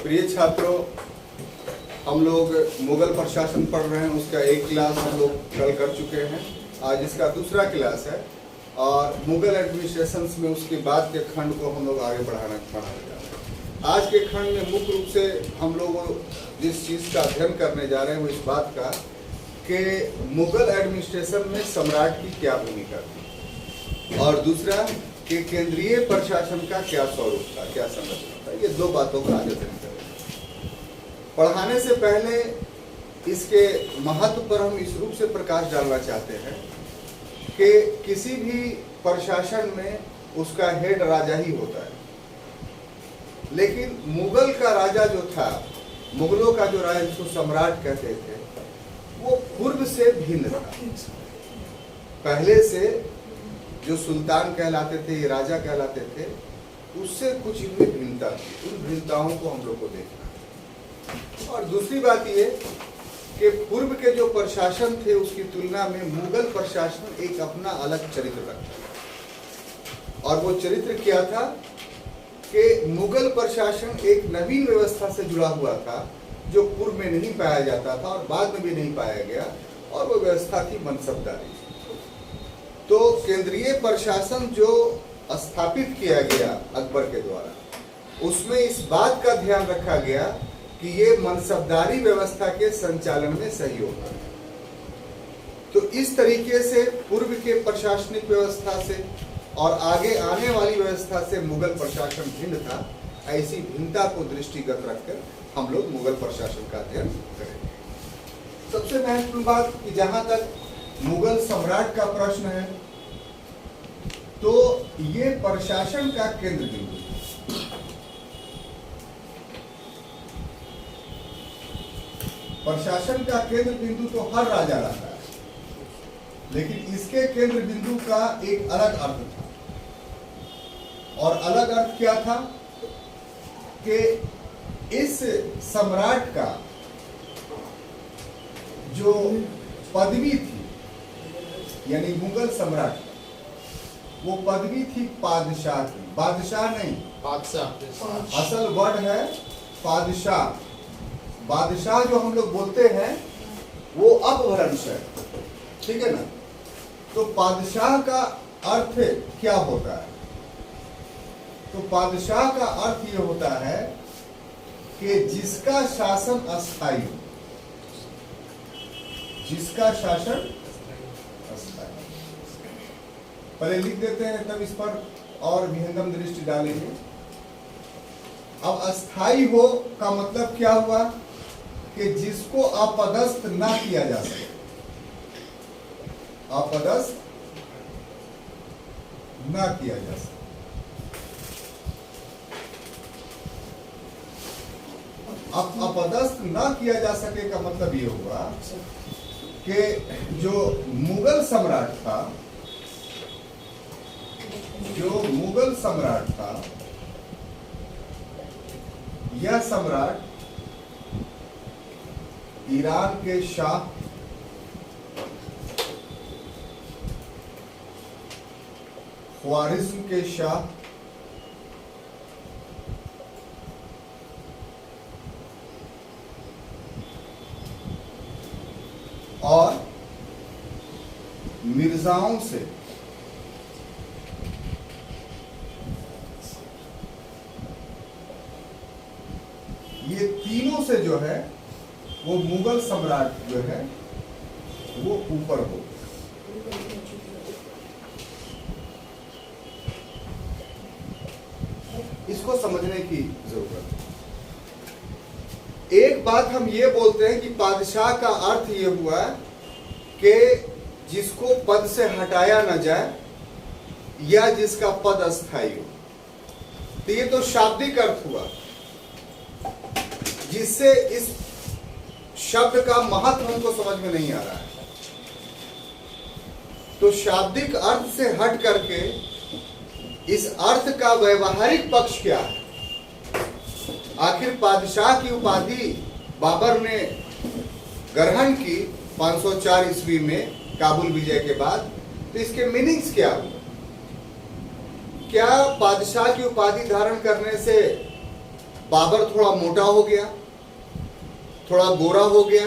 प्रिय छात्रों, हम लोग मुगल प्रशासन पढ़ रहे हैं। उसका एक क्लास हम लोग कल कर चुके हैं। आज इसका दूसरा क्लास है और मुगल एडमिनिस्ट्रेशन में उसके बाद के खंड को हम लोग आगे बढ़ाने जा रहे हैं। आज के खंड में मुख्य रूप से हम लोग जिस चीज़ का अध्ययन करने जा रहे हैं वो इस बात का कि मुगल एडमिनिस्ट्रेशन में सम्राट की क्या भूमिका थी और दूसरा कि केंद्रीय प्रशासन का क्या स्वरूप था, क्या संरचना था। ये दो बातों का आगे अध्ययन करेंगे। पढ़ाने से पहले इसके महत्व पर हम इस रूप से प्रकाश डालना चाहते हैं कि किसी भी प्रशासन में उसका हेड राजा ही होता है, लेकिन मुगल का राजा जो था, मुगलों का जो राजा जिसको सम्राट कहते थे, वो पूर्व से भिन्न था। पहले से जो सुल्तान कहलाते थे, ये राजा कहलाते थे, उससे कुछ इनमें भिन्नता थी। उन भिन्नताओं को हम लोग को देखना है। और दूसरी बात ये कि पूर्व के जो प्रशासन थे उसकी तुलना में मुगल प्रशासन एक अपना अलग चरित्र रखता। और वो चरित्र क्या था कि मुगल प्रशासन एक नवीन व्यवस्था से जुड़ा हुआ था जो पूर्व में नहीं पाया जाता था और बाद में भी नहीं पाया गया, और वो व्यवस्था थी मनसबदारी। तो केंद्रीय प्रशासन जो स्थापित किया गया अकबर के द्वारा, उसमें इस बात का ध्यान रखा गया कि ये मनसबदारी व्यवस्था के संचालन में सहयोग है। तो इस तरीके से पूर्व के प्रशासनिक व्यवस्था से और आगे आने वाली व्यवस्था से मुगल प्रशासन भिन्न था। ऐसी भिन्नता को दृष्टिगत रखकर हम लोग मुगल प्रशासन का अध्ययन करेंगे। सबसे महत्वपूर्ण बात कि जहां तक मुगल सम्राट का प्रश्न है, तो ये प्रशासन का केंद्र बिंदु है। प्रशासन का केंद्र बिंदु तो हर राजा रहता है, लेकिन इसके केंद्र बिंदु का एक अलग अर्थ था। और अलग अर्थ क्या था कि इस सम्राट का जो पदवी थी, यानी मुगल सम्राट, वो पदवी थी पादशाह की। बादशाह नहीं, बादशाह असल वर्ड है पादशाह। बादशाह जो हम लोग बोलते हैं वो अपभ्रंश है, ठीक है ना। तो पादशाह का अर्थ क्या होता है? तो पादशाह का अर्थ ये होता है कि जिसका शासन अस्थायी हो, जिसका शासन अस्थायी। पहले लिख देते हैं, तब इस पर और विहंगम दृष्टि डालेंगे। अब अस्थायी हो का मतलब क्या हुआ कि जिसको अपदस्थ ना किया जा सके, अपदस्थ ना किया जा सके। अब अपदस्थ ना किया जा सके का मतलब ये हुआ कि जो मुगल सम्राट था, जो मुगल सम्राट था, यह सम्राट ईरान के शाह, ख्वारिज्म के शाह, और मिर्जाओं से ये तीनों से जो है वो मुगल सम्राट जो है वो ऊपर हो। इसको समझने की जरूरत है। एक बात हम ये बोलते हैं कि पादशाह का अर्थ ये हुआ कि जिसको पद से हटाया न जाए या जिसका पद अस्थायी हो। तो ये तो शाब्दिक अर्थ हुआ, जिससे इस शब्द का महत्व हमको समझ में नहीं आ रहा है। तो शाब्दिक अर्थ से हट करके इस अर्थ का व्यवहारिक पक्ष क्या है? आखिर पादशाह की उपाधि बाबर ने ग्रहण की 504 ईस्वी में काबुल विजय के बाद। तो इसके मीनिंग्स क्या हुए? क्या बादशाह की उपाधि धारण करने से बाबर थोड़ा मोटा हो गया, थोड़ा गोरा हो गया,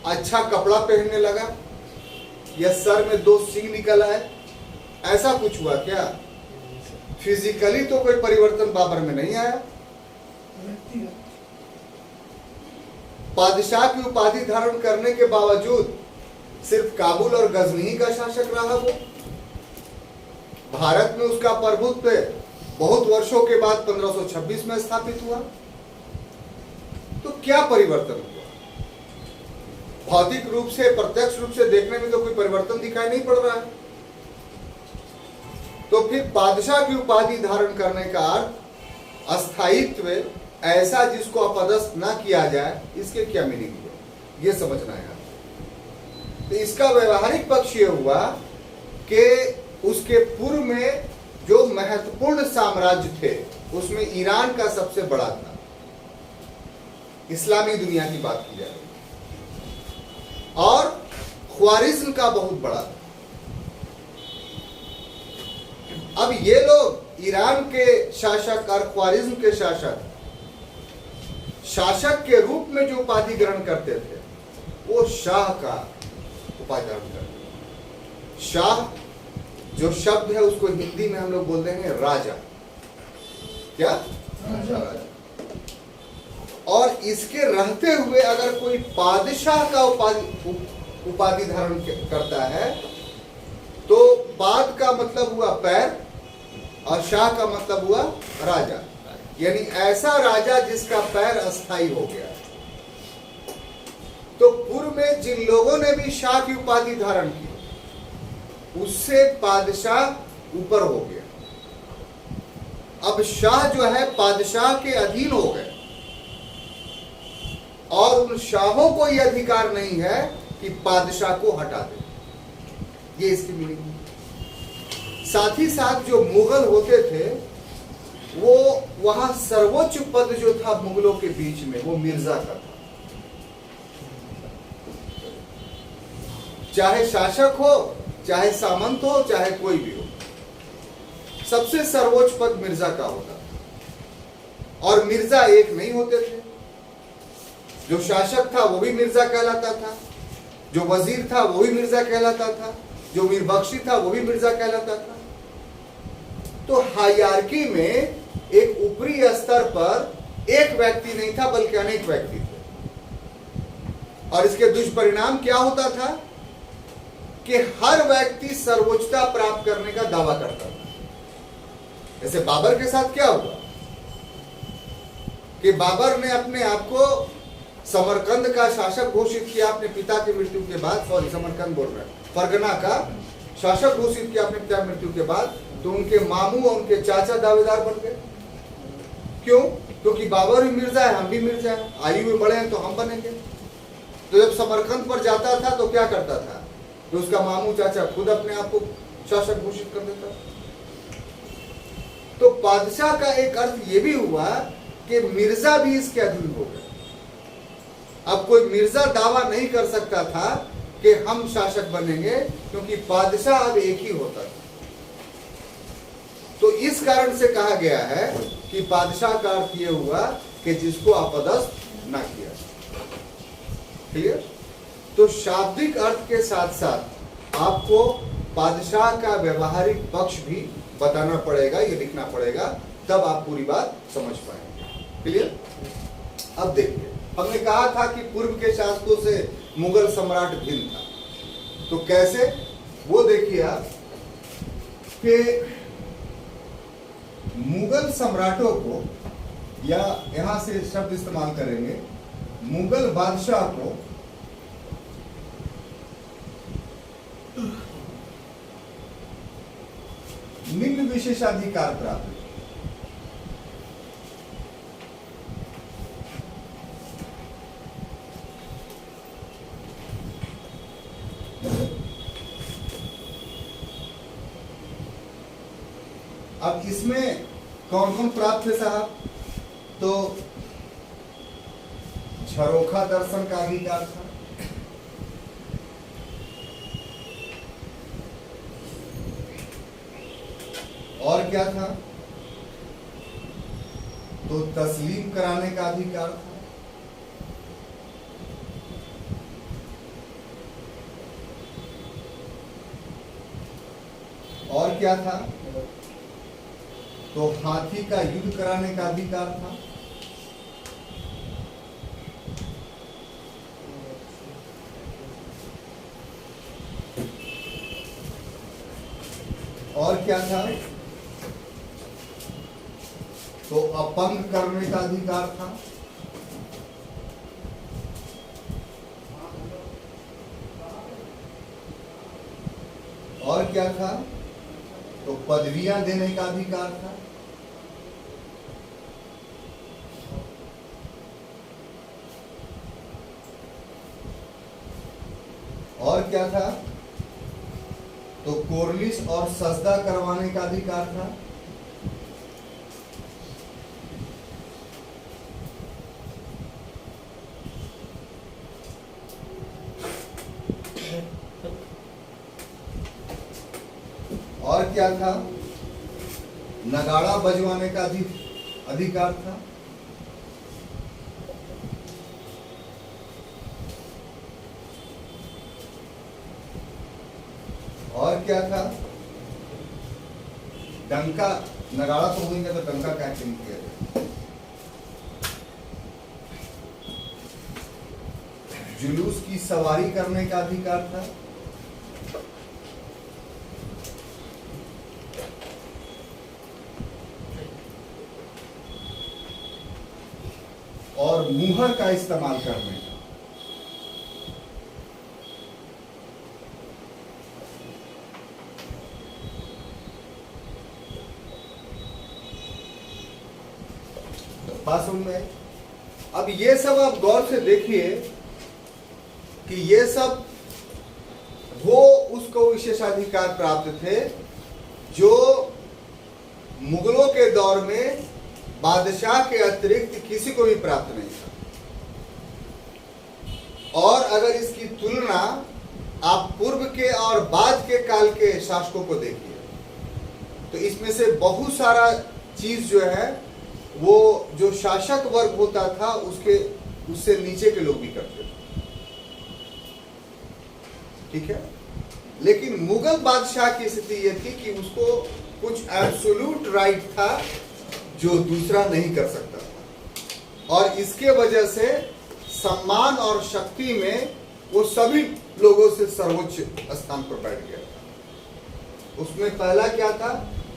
अच्छा कपड़ा पहनने लगा, या सर में 2 सींग निकल आए, ऐसा कुछ हुआ क्या? फिजिकली तो कोई परिवर्तन बाबर में नहीं आया। बादशाह की उपाधि धारण करने के बावजूद सिर्फ काबुल और गजनी का शासक रहा वो। भारत में उसका प्रभुत्व बहुत वर्षों के बाद 1526 में स्थापित हुआ। तो क्या परिवर्तन हुआ? भौतिक रूप से, प्रत्यक्ष रूप से देखने में तो कोई परिवर्तन दिखाई नहीं पड़ रहा है। तो फिर बादशाह की उपाधि धारण करने का अर्थ अस्थायित्व, ऐसा जिसको अपदस्थ ना किया जाए, इसके क्या मीनिंग हुआ, ये समझना है। तो इसका व्यवहारिक पक्ष ये हुआ कि उसके पूर्व में जो महत्वपूर्ण साम्राज्य थे उसमें ईरान का सबसे बड़ा था, इस्लामी दुनिया की बात की जाए, और ख्वारिज्म का बहुत बड़ा था। अब ये लोग ईरान के शासक और ख्वारिज्म के शासक के रूप में जो उपाधि ग्रहण करते थे वो शाह का उपाधि ग्रहण करते। शाह जो शब्द है उसको हिंदी में हम लोग बोलते हैं राजा। क्या? राजा। और इसके रहते हुए अगर कोई बादशाह का उपाधि धारण करता है तो बाद का मतलब हुआ पैर और शाह का मतलब हुआ राजा, यानी ऐसा राजा जिसका पैर अस्थायी हो गया। तो पूर्व में जिन लोगों ने भी शाह की उपाधि धारण की उससे बादशाह ऊपर हो गया। अब शाह जो है बादशाह के अधीन हो गए और उन शाहों को यह अधिकार नहीं है कि बादशाह को हटा दे। ये इसकी मीनिंग है। साथ ही साथ जो मुगल होते थे वो वहां सर्वोच्च पद जो था मुगलों के बीच में वो मिर्जा का था। चाहे शासक हो, चाहे सामंत हो, चाहे कोई भी हो, सबसे सर्वोच्च पद मिर्जा का होता था। और मिर्जा एक नहीं होते थे। जो शासक था वो भी मिर्जा कहलाता था, जो वजीर था वो भी मिर्जा कहलाता था, जो मीर बख्शी था वो भी मिर्जा कहलाता था। तो हायरार्की में एक ऊपरी स्तर पर एक व्यक्ति नहीं था बल्कि अनेक व्यक्ति थे। और इसके दुष्परिणाम क्या होता था कि हर व्यक्ति सर्वोच्चता प्राप्त करने का दावा करता था। जैसे बाबर के साथ क्या हुआ कि बाबर ने अपने आप को समरकंद का शासक घोषित किया अपने पिता की मृत्यु के बाद। सॉरी, समरकंद बोल रहे हैं, फरगना का शासक घोषित किया अपने पिता की मृत्यु के बाद। तो उनके मामू और उनके चाचा दावेदार बन गए। क्यों? क्योंकि बाबर भी मिर्जा है, हम भी मिर्जा है, आयु में बड़े हैं तो हम बनेंगे। तो जब समरकंद पर जाता था तो क्या करता था? तो उसका मामू चाचा खुद अपने आप को शासक घोषित कर देता। तो बादशाह का एक अर्थ यह भी हुआ कि मिर्जा भी इसके अधीन हो गए। अब कोई मिर्जा दावा नहीं कर सकता था कि हम शासक बनेंगे, क्योंकि बादशाह अब एक ही होता था। तो इस कारण से कहा गया है कि बादशाह का अर्थ यह हुआ कि जिसको अपदस्थ ना किया। क्लियर? तो शाब्दिक अर्थ के साथ साथ आपको बादशाह का व्यवहारिक पक्ष भी बताना पड़ेगा, ये लिखना पड़ेगा, तब आप पूरी बात समझ पाएंगे। क्लियर? अब देखिए, हमने कहा था कि पूर्व के शासकों से मुगल सम्राट भिन्न था। तो कैसे? वो देखिए आप कि मुगल सम्राटों को, या यहां से शब्द इस्तेमाल करेंगे, मुगल बादशाह को निम्न विशेषाधिकार प्राप्त। अब इसमें कौन कौन प्राप्त है साहब? तो झरोखा दर्शन का अधिकार था, और क्या था? तो तस्लीम कराने का अधिकार था। और क्या था? तो हाथी का युद्ध कराने का अधिकार था। और क्या था? तो अपंग करने का अधिकार था। और क्या था? तो पदवियां देने का अधिकार था। और क्या था? तो कोर्निश और सजदा करवाने का अधिकार था। और क्या था? नगाड़ा बजवाने का अधिकार था। और क्या था? डंका, नगाड़ा तो होंगे तो डंका क्या किया जाए। जुलूस की सवारी करने का अधिकार था। और मुहर का इस्तेमाल करने का। बात समझ में? अब ये सब आप गौर से देखिए कि ये सब वो उसको विशेषाधिकार प्राप्त थे जो मुगलों के दौर में बादशाह के अतिरिक्त किसी को भी प्राप्त नहीं था। और अगर इसकी तुलना आप पूर्व के और बाद के काल के शासकों को देखिए तो इसमें से बहुत सारा चीज जो है वो जो शासक वर्ग होता था उससे नीचे के लोग भी करते थे। ठीक है, लेकिन मुगल बादशाह की स्थिति यह थी कि उसको कुछ एब्सोल्यूट राइट था जो दूसरा नहीं कर सकता था, और इसके वजह से सम्मान और शक्ति में वो सभी लोगों से सर्वोच्च स्थान पर बैठ गया था। उसमें पहला क्या था?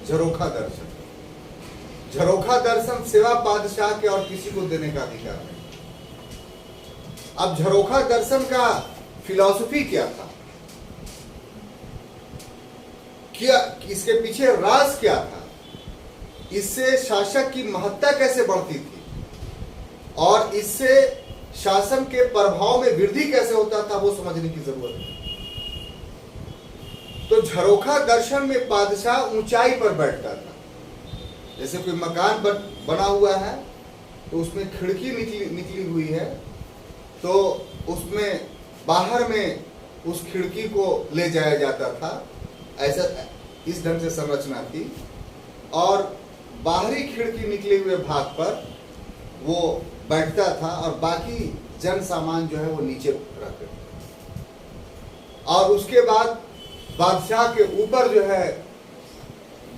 झरोखा दर्शन। झरोखा दर्शन सेवा बादशाह के और किसी को देने का अधिकार नहीं। अब झरोखा दर्शन का फिलॉसफी क्या था, क्या इसके पीछे राज क्या था, इससे शासक की महत्ता कैसे बढ़ती थी और इससे शासन के प्रभाव में वृद्धि कैसे होता था, वो समझने की जरूरत है। तो झरोखा दर्शन में बादशाह ऊंचाई पर बैठता था। जैसे कोई मकान बना हुआ है तो उसमें खिड़की निकली हुई है, तो उसमें बाहर में उस खिड़की को ले जाया जाता था। ऐसा इस ढंग से संरचना थी, और बाहरी खिड़की निकले हुए भाग पर वो बैठता था और बाकी जन सामान जो है वो नीचे रखते थे। और उसके बाद बादशाह के ऊपर जो है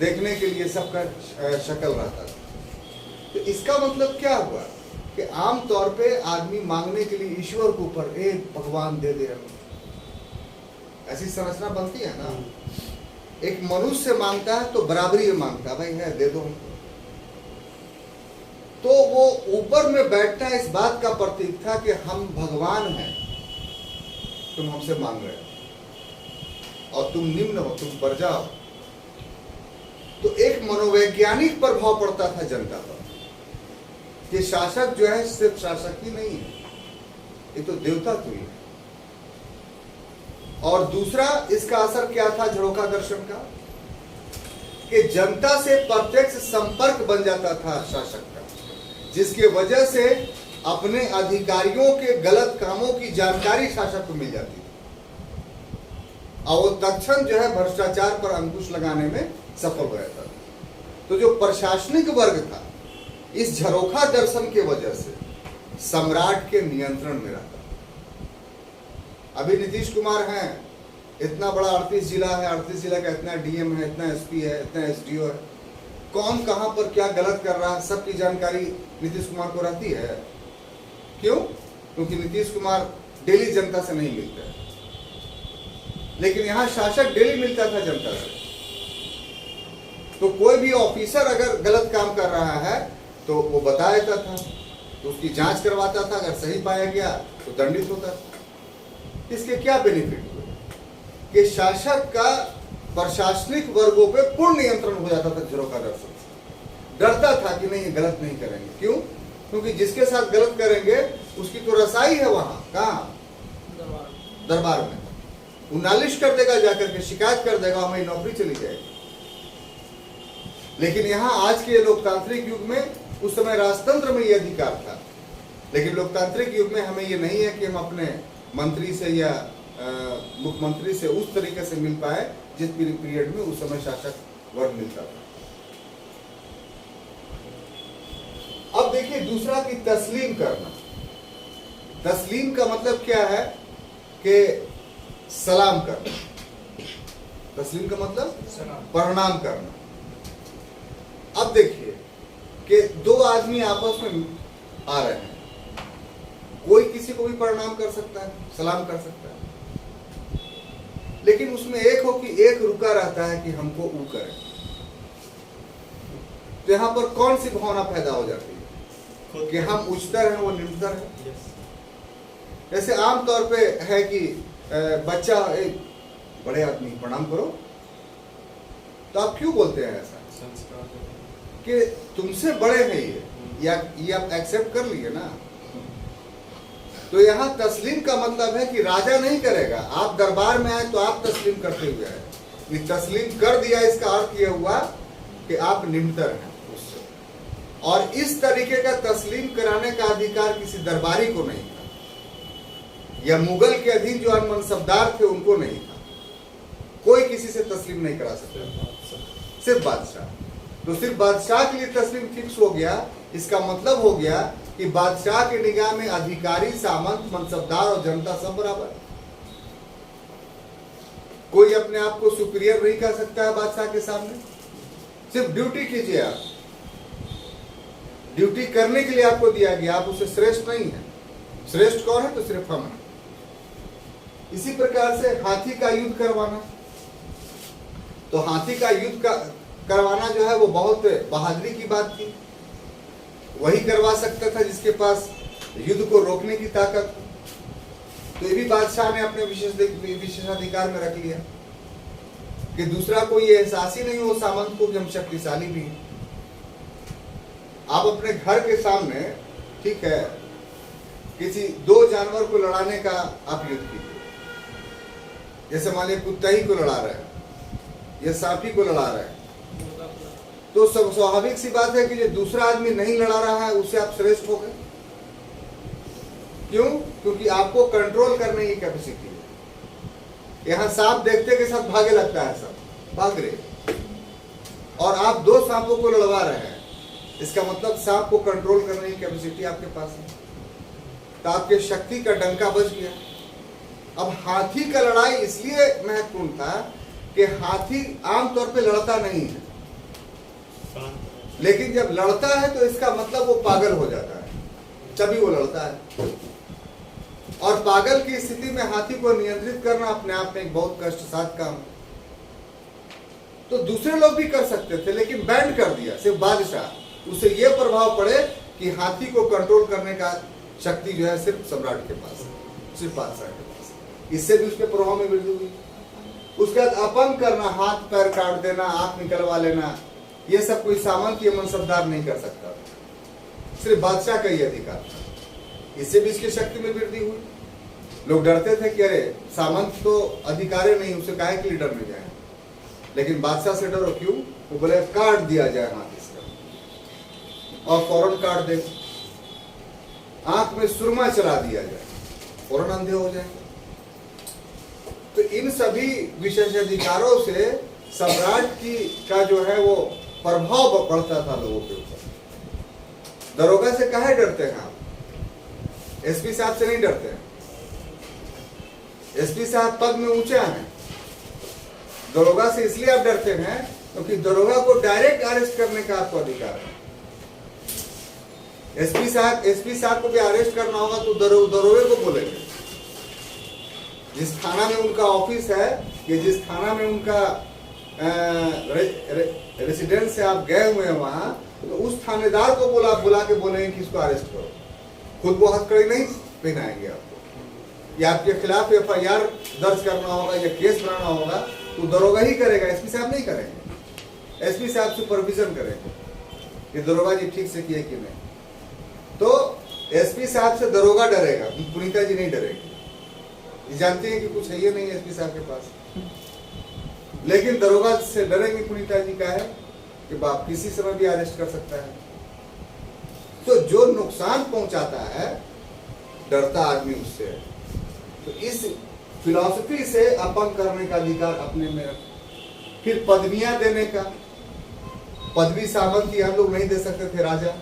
देखने के लिए सबका शक्ल रहता था। तो इसका मतलब क्या हुआ कि आम तौर पे आदमी मांगने के लिए ईश्वर के ऊपर भगवान दे दे हमें, ऐसी संरचना बनती है ना। एक मनुष्य मांगता है तो बराबरी में मांगता है, भाई है दे दो हमको। तो वो ऊपर में बैठना इस बात का प्रतीक था कि हम भगवान हैं, तुम हमसे मांग रहे हो और तुम निम्न हो, तुम बढ़ जाओ। तो एक मनोवैज्ञानिक प्रभाव पड़ता था जनता पर कि शासक जो है सिर्फ शासक ही नहीं है, ये तो देवता तू ही है। और दूसरा इसका असर क्या था झरोखा दर्शन का, कि जनता से प्रत्यक्ष संपर्क बन जाता था शासक का, जिसके वजह से अपने अधिकारियों के गलत कामों की जानकारी शासक को मिल जाती थी और वो तत्क्षण जो है भ्रष्टाचार पर अंकुश लगाने में सफल रहता था। तो जो प्रशासनिक वर्ग था इस झरोखा दर्शन के वजह से सम्राट के नियंत्रण में रहता। अभी नीतीश कुमार हैं, इतना बड़ा 38 जिला है, 38 जिला का इतना डीएम है, इतना एसपी है, इतना एसडीओ है, कौन कहां पर क्या गलत कर रहा है सबकी जानकारी नीतीश कुमार को रहती है। क्यों? क्योंकि नीतीश कुमार डेली जनता से नहीं मिलते हैं, लेकिन यहां शासक डेली मिलता था जनता से। तो कोई भी ऑफिसर अगर गलत काम कर रहा है तो वो बता देता था, तो उसकी जांच करवाता था, अगर सही पाया गया तो दंडित होता था। इसके क्या बेनिफिट हुए कि शासक का प्रशासनिक वर्गों पे पूर्ण नियंत्रण हो जाता था झरोखा दर्शन से। डरता था कि नहीं, गलत नहीं करेंगे। क्यों? क्योंकि जिसके साथ गलत करेंगे उसकी तो रसाई है वहां, कहाँ? दरबार में। वो नालिश कर देगा, जाकर के शिकायत कर देगा, हमारी नौकरी चली जाएगी। लेकिन यहाँ आज के लोकतांत्रिक युग में, उस समय राजतंत्र में ये अधिकार था, लेकिन लोकतांत्रिक युग में हमें ये नहीं है कि हम अपने मंत्री से या मुख्यमंत्री से उस तरीके से मिल पाए जिस पीरियड में उस समय शासक वर्ग मिलता था। अब देखिए दूसरा कि तस्लीम करना। तस्लीम का मतलब क्या है कि सलाम करना। तस्लीम का मतलब प्रणाम करना। अब देखिए कि दो आदमी आपस में आ रहे हैं, कोई किसी को भी प्रणाम कर सकता है, सलाम कर सकता है, लेकिन उसमें एक हो कि एक रुका रहता है कि हमको ऊ करें। तो यहां पर कौन सी भावना पैदा हो जाती है कि हम उच्चतर हैं, वो निम्नतर है। जैसे आमतौर पे है कि बच्चा बड़े आदमी प्रणाम करो, तो आप क्यों बोलते हैं ऐसा? कि तुमसे बड़े हैं ये आप एक्सेप्ट कर लिए ना। तो यहाँ तस्लीम का मतलब है कि राजा नहीं करेगा, आप दरबार में आए तो आप तस्लीम करते हुए आए। ये तस्लीम कर दिया, इसका अर्थ यह हुआ कि आप निम्नतर हैं उससे। और इस तरीके का तस्लीम कराने का अधिकार किसी दरबारी को नहीं था, या मुगल के अधीन जो मनसबदार थे उनको नहीं था। कोई किसी से तस्लीम नहीं करा सकता, सिर्फ बादशाह। तो सिर्फ बादशाह के लिए तस्लीम फिक्स हो गया। इसका मतलब हो गया कि बादशाह के निगाह में अधिकारी, सामंत, मनसबदार और जनता सब बराबर। कोई अपने आप को सुपीरियर नहीं कर सकता है बादशाह के सामने। सिर्फ ड्यूटी कीजिए आप, ड्यूटी करने के लिए आपको दिया गया, आप उससे श्रेष्ठ नहीं है। श्रेष्ठ कौन है? तो सिर्फ हम हैं। इसी प्रकार से हाथी का युद्ध करवाना, तो हाथी का युद्ध करवाना जो है वो बहुत बहादुरी की बात थी। वही करवा सकता था जिसके पास युद्ध को रोकने की ताकत। तो ये भी बादशाह ने अपने विशेषाधिकार में रख लिया कि दूसरा कोई एहसास ही नहीं हो सामंत को कि हम शक्तिशाली भी हैं। आप अपने घर के सामने, ठीक है, किसी दो जानवर को लड़ाने का आप युद्ध कीजिए। जैसे मान लीजिए कुत्ता ही को लड़ा रहे हैं या सांपी को लड़ा रहे हैं, तो सब स्वाभाविक सी बात है कि जो दूसरा आदमी नहीं लड़ा रहा है उससे आप श्रेष्ठ हो गए। क्यों? क्योंकि आपको कंट्रोल करने की कैपेसिटी है। यहां सांप देखते के साथ भागे लगता है, सब भाग रहे, और आप दो सांपों को लड़वा रहे हैं। इसका मतलब सांप को कंट्रोल करने की कैपेसिटी आपके पास है। तो आपके शक्ति का डंका बज गया। अब हाथी का लड़ाई इसलिए महत्वपूर्ण था कि हाथी आमतौर पे लड़ता नहीं है, लेकिन जब लड़ता है तो इसका मतलब वो पागल हो जाता है, तभी वो लड़ता है। और पागल की स्थिति में हाथी को नियंत्रित करना अपने आप में एक बहुत कष्टसाध्य काम है। तो दूसरे लोग भी कर सकते थे, लेकिन बैन कर दिया सिर्फ बादशाह। उसे यह प्रभाव पड़े कि हाथी को कंट्रोल करने का शक्ति जो है सिर्फ सम्राट के पास है, सिर्फ बादशाह के पास। इससे भी उसके प्रभाव में वृद्धि हुई। उसके बाद अपंग करना, हाथ पैर काट देना, आंख निकलवा लेना, ये सब कोई सामंत या मनसबदार नहीं कर सकता, सिर्फ बादशाह का ही अधिकार था। इससे भी इसकी शक्ति में वृद्धि हुई। लोग डरते थे कि अरे सामंत तो अधिकारी नहीं, उसे काहे के लिए डरने जाए, लेकिन बादशाह से डरो क्यों? वो बोले काट दिया जाए हाथ इसका, और फौरन काट दे। आंख में सुरमा चला दिया जाए, फौरन अंधे हो जाए। तो इन सभी विशेषाधिकारों से सम्राट का जो है वो प्रभाव बढ़ता था लोगों के ऊपर। दरोगा से काहे डरते हैं आप? एसपी साहब से नहीं डरते हैं। एसपी साहब पद में ऊंचे हैं। दरोगा से इसलिए आप डरते हैं क्योंकि दरोगा को डायरेक्ट अरेस्ट करने का आपको अधिकार है। एसपी साहब को भी अरेस्ट करना होगा तो दरोगे को बोलेंगे। जिस थाना में उनका ऑफिस है या जिस थाना में उनका रेसिडेंस से आप गए हुए हैं वहां, तो उस थानेदार को बुला के बोलेंगे कि इसको अरेस्ट करो। खुद वो हथकड़ी नहीं पहनाएंगे आपको। या आपके खिलाफ FIR दर्ज करना होगा या केस बनाना होगा तो दरोगा ही करेगा, एसपी साहब नहीं करेंगे। एसपी साहब सुपरविजन करेंगे कि दरोगा जी ठीक से किए कि नहीं। तो एसपी साहब से दरोगा डरेगा, पुनीता जी नहीं डरेगी। ये जानते हैं कि कुछ है ये नहीं एसपी साहब के पास, लेकिन दरोगा से डरेंगे पुनीता जी का है कि बाप किसी समय भी अरेस्ट कर सकता है। तो जो नुकसान पहुंचाता है डरता आदमी उससे। तो इस फिलॉसफी से अपंग करने का अधिकार अपने में। फिर पदवियां देने का, पदवी सामंती हम लोग नहीं दे सकते थे राजा,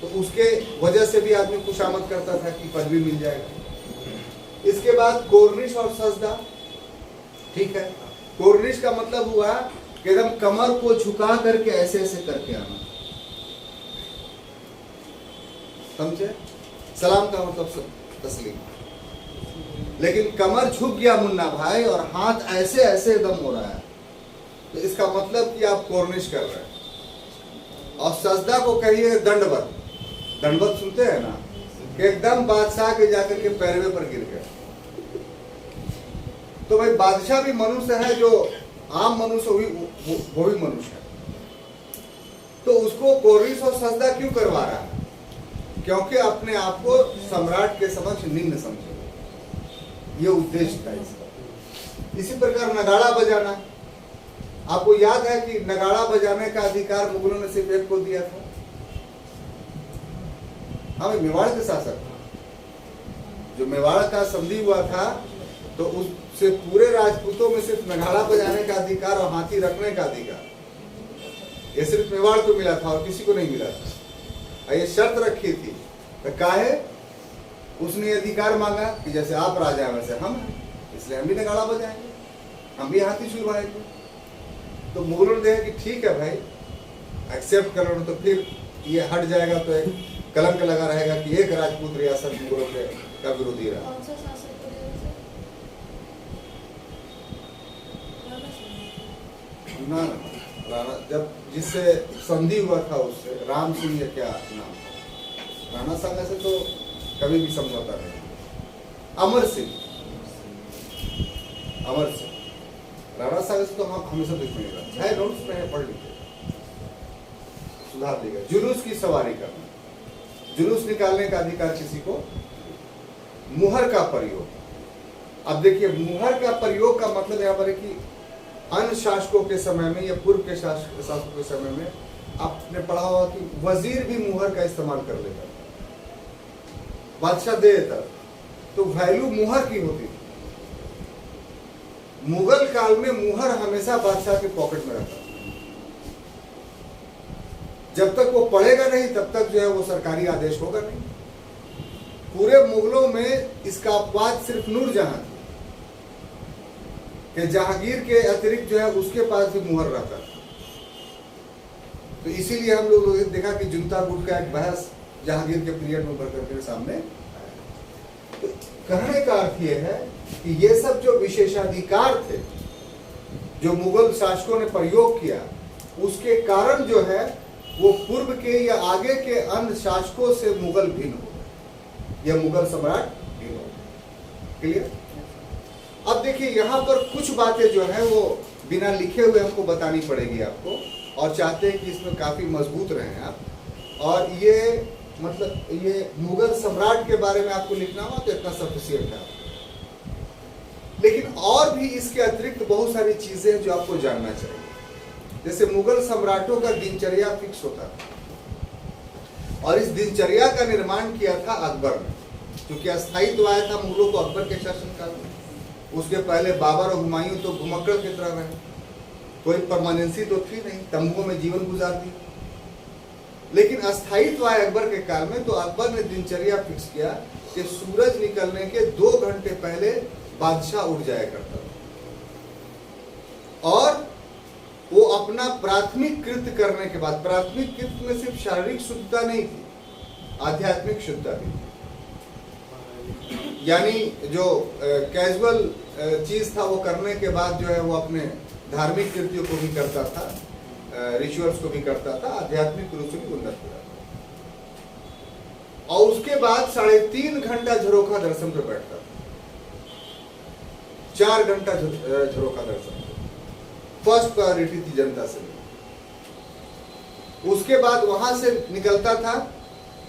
तो उसके वजह से भी आदमी खुशामद करता था कि पदवी मिल जाएगा। इसके बाद कोर्निश और सजदा, ठीक है। कोर्निश का मतलब हुआ कि एकदम कमर को झुका करके ऐसे ऐसे करके आना, समझे? सलाम का मतलब तस्लीम। लेकिन कमर झुक गया मुन्ना भाई और हाथ ऐसे ऐसे एकदम हो रहा है, तो इसका मतलब कि आप कोर्निश कर रहे हैं। और सजदा को कहिए दंडवत। दंडवत सुनते हैं ना, कि एकदम बादशाह के जाकर के पैरवे पर गिर गए। तो भाई बादशाह भी मनुष्य है, जो आम मनुष्य वो भी मनुष्य है। तो उसको कोर्निश और सजदा क्यों करवा रहा है? क्योंकि अपने आप को सम्राट के समक्ष निम्न समझे, ये उद्देश्य था इसका। इसी प्रकार नगाड़ा बजाना, आपको याद है कि नगाड़ा बजाने का अधिकार मुगलों ने सिर्फ एक को दिया था। हाँ, मेवाड़ के शासक, जो मेवाड़ का संधि हुआ था, तो उससे पूरे राजपूतों में सिर्फ नगाड़ा बजाने का अधिकार और हाथी रखने का अधिकार ये सिर्फ मेवाड़ को मिला था और किसी को नहीं मिला था। ये शर्त रखी थी, तो काहे उसने अधिकार मांगा कि जैसे आप राजा हैं वैसे हम हैं, इसलिए हम भी नगाड़ा बजाएंगे, हम भी हाथी छुड़वाएंगे। तो मुगलों ने देखा कि ठीक है भाई, एक्सेप्ट कर लो, तो फिर ये हट जाएगा, तो एक कलंक लगा रहेगा कि एक राजपूत रियासत मुगलों का विरोधी रहा। ना राणा, जब जिससे संधि हुआ था उससे, राम सिंह या क्या नाम, राणा साहब से तो कभी भी समझौता नहीं। अमर सिंह, राणा साहब से तो हम हमेशा दुश्मनी है। नोट्स में पढ़ लीजिए, सुधार देगा। जुलूस की सवारी करना, जुलूस निकालने का अधिकार किसी को। मुहर का प्रयोग, अब देखिए मुहर का प्रयोग का मतलब यहाँ पर है कि अन्य शासकों के समय में या पूर्व के शासकों के समय में आपने पढ़ा होगा कि वजीर भी मुहर का इस्तेमाल कर लेता था, बादशाह दे देता, तो वैल्यू मुहर की होती थी। मुगल काल में मुहर हमेशा बादशाह के पॉकेट में रहता था। जब तक वो पढ़ेगा नहीं तब तक जो है वो सरकारी आदेश होगा नहीं। पूरे मुगलों में इसका अपवाद सिर्फ नूरजहां थी कि जहांगीर के अतिरिक्त जो है उसके पास भी मुहर रहता था। तो इसीलिए हम लोग देखा कि जुनता गुट का एक बहस जहांगीर के पीरियड में उभर करके सामने आया। तो कहने का अर्थ यह है कि ये सब जो विशेषाधिकार थे जो मुगल शासकों ने प्रयोग किया, उसके कारण जो है वो पूर्व के या आगे के अन्य शासकों से मुगल भिन्न हो गए, या मुगल सम्राट भिन्न हो गए। क्लियर? अब देखिए यहाँ पर कुछ बातें जो है वो बिना लिखे हुए हमको बतानी पड़ेगी आपको, और चाहते हैं कि इसमें काफी मजबूत रहें आप। और ये मतलब ये मुगल सम्राट के बारे में आपको लिखना हो तो इतना सफिशिएंट है। लेकिन और भी इसके अतिरिक्त बहुत सारी चीजें हैं जो आपको जानना चाहिए। जैसे मुगल सम्राटों का दिनचर्या फिक्स होता था, और इस दिनचर्या का निर्माण किया था अकबर ने, क्योंकि अस्थायित्व आया था मुगलों को अकबर के शासनकाल में। उसके पहले बाबर और हुमायूं तो घुमक्कड़ की तरह रहे, कोई परमानेंसी तो थी नहीं, तंबुओं में जीवन गुजार दी। लेकिन अस्थायित्व आया अकबर के काल में, तो अकबर ने दिनचर्या फिक्स किया कि सूरज निकलने के 2 घंटे पहले बादशाह उठ जाया करता था और वो अपना प्राथमिक कृत्य करने के बाद, प्राथमिक कृत्य में सिर्फ शारीरिक शुद्धता नहीं थी, आध्यात्मिक शुद्धता भी थी। यानी जो कैजुअल चीज था वो करने के बाद जो है वो अपने धार्मिक कृत्यों को भी करता था, रिचुअल्स को भी करता था, आध्यात्मिक रूप से भी उन्नत हो रहा था। और उसके बाद 3.5 घंटा झरोखा दर्शन पे बैठता था, 4 घंटा झरोखा दर्शन। फर्स्ट प्रायोरिटी थी जनता से। उसके बाद वहां से निकलता था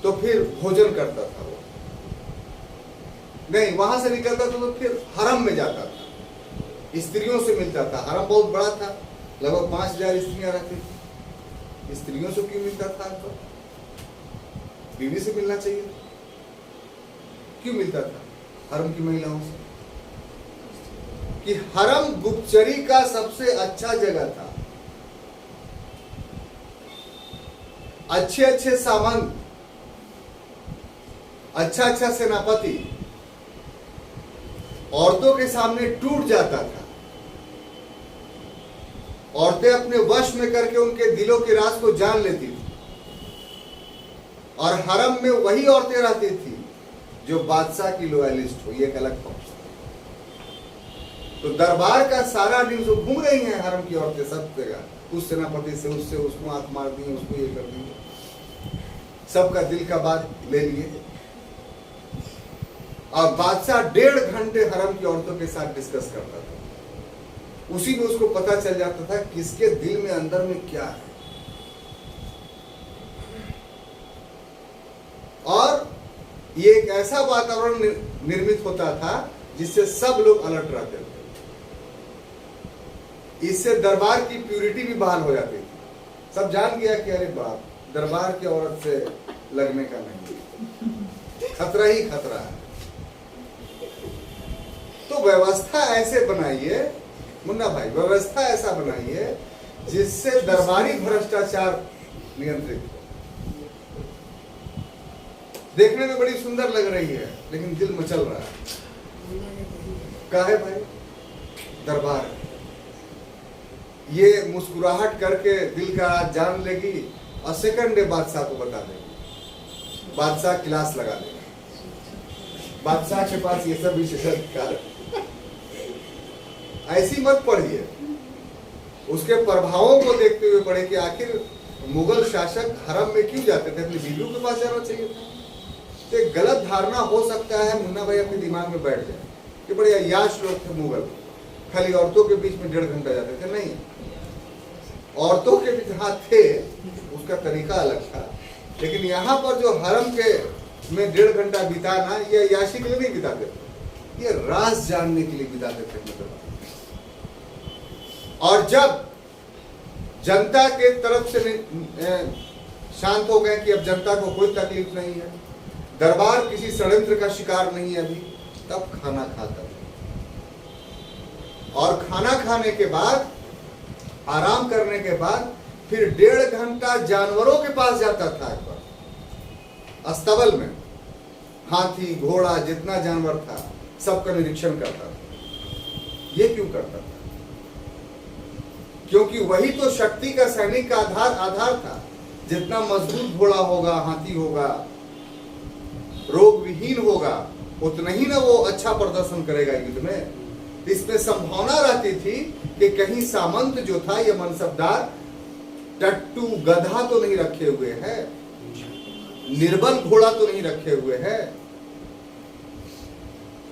तो फिर भोजन करता था वो, नहीं वहां से निकलता था तो फिर हरम में जाता था, स्त्रियों से मिलता था। हरम बहुत बड़ा था, लगभग 5000 स्त्रियां रहती थी। स्त्रियों से क्यों मिलता था? तो बीवी से मिलना चाहिए, क्यों मिलता था हरम की महिलाओं से? कि हरम गुप्तचरी का सबसे अच्छा जगह था। अच्छे अच्छे सामंत, अच्छा सेनापति औरतों के सामने टूट जाता था। औरतें अपने वश में करके उनके दिलों के राज को जान लेती थी। और हरम में वही औरतें रहती थी जो बादशाह की लॉयलिस्ट हो, ये एक अलग पक्ष। तो दरबार का सारा दिन जो घूम रही हैं हरम की औरतें सब जगह, उस सेनापति से, उससे, उसको आंख मार दी, उसको ये कर दी, सबका दिल का बात ले लिए। और बादशाह 1.5 घंटे हरम की औरतों के साथ डिस्कस करता था। उसी में उसको पता चल जाता था किसके दिल में अंदर में क्या है। और ये एक ऐसा वातावरण निर्मित होता था जिससे सब लोग अलर्ट रहते थे। इससे दरबार की प्यूरिटी भी बहाल हो जाती थी। सब जान गया कि अरे बाप, दरबार की औरत से लगने का नहीं, खतरा ही खतरा है। तो व्यवस्था ऐसे बनाइए मुन्ना भाई, व्यवस्था ऐसा बनाइए जिससे दरबारी भ्रष्टाचार नियंत्रित हो। देखने में बड़ी सुंदर लग रही है लेकिन दिल मचल रहा है। काहे भाई? दरबार ये मुस्कुराहट करके दिल का राज जान लेगी और सेकंड डे बादशाह को बता देगी। बादशाह क्लास लगा देगा। बादशाह के पास ये सब विशेषाधिकार है। ऐसी मत पढ़िए, उसके प्रभावों को देखते हुए पढ़े कि आखिर मुगल शासक हरम में क्यों जाते थे? अपनी बीवियों के पास जाना चाहिए था। तो एक गलत धारणा हो सकता है मुन्ना भाई अपने दिमाग में बैठ जाए कि बड़े अय्याश लोग थे मुगल, खाली औरतों के बीच में 1.5 घंटा जाते थे। नहीं, औरतों के बीच हाथ थे, उसका तरीका अलग था। लेकिन यहाँ पर जो हरम के में 1.5 घंटा बिताना, ये अय्याशी के लिए नहीं बिताते थे, ये राज जानने के लिए बिताते थे मतलब। और जब जनता के तरफ से शांत हो गए कि अब जनता को कोई तकलीफ नहीं है, दरबार किसी षड्यंत्र का शिकार नहीं है अभी, तब खाना खाता है। और खाना खाने के बाद, आराम करने के बाद फिर 1.5 घंटा जानवरों के पास जाता था। एक बार अस्तबल में हाथी, घोड़ा, जितना जानवर था सबका निरीक्षण करता था। ये क्यों करता था? क्योंकि वही तो शक्ति का, सैनिक का आधार था। जितना मजबूत घोड़ा होगा, हाथी होगा, रोग विहीन होगा, उतना ही ना वो अच्छा प्रदर्शन करेगा युद्ध में। इसमें संभावना रहती थी कि कहीं सामंत जो था, ये मनसबदार टट्टू गधा तो नहीं रखे हुए हैं, निर्बल घोड़ा तो नहीं रखे हुए हैं।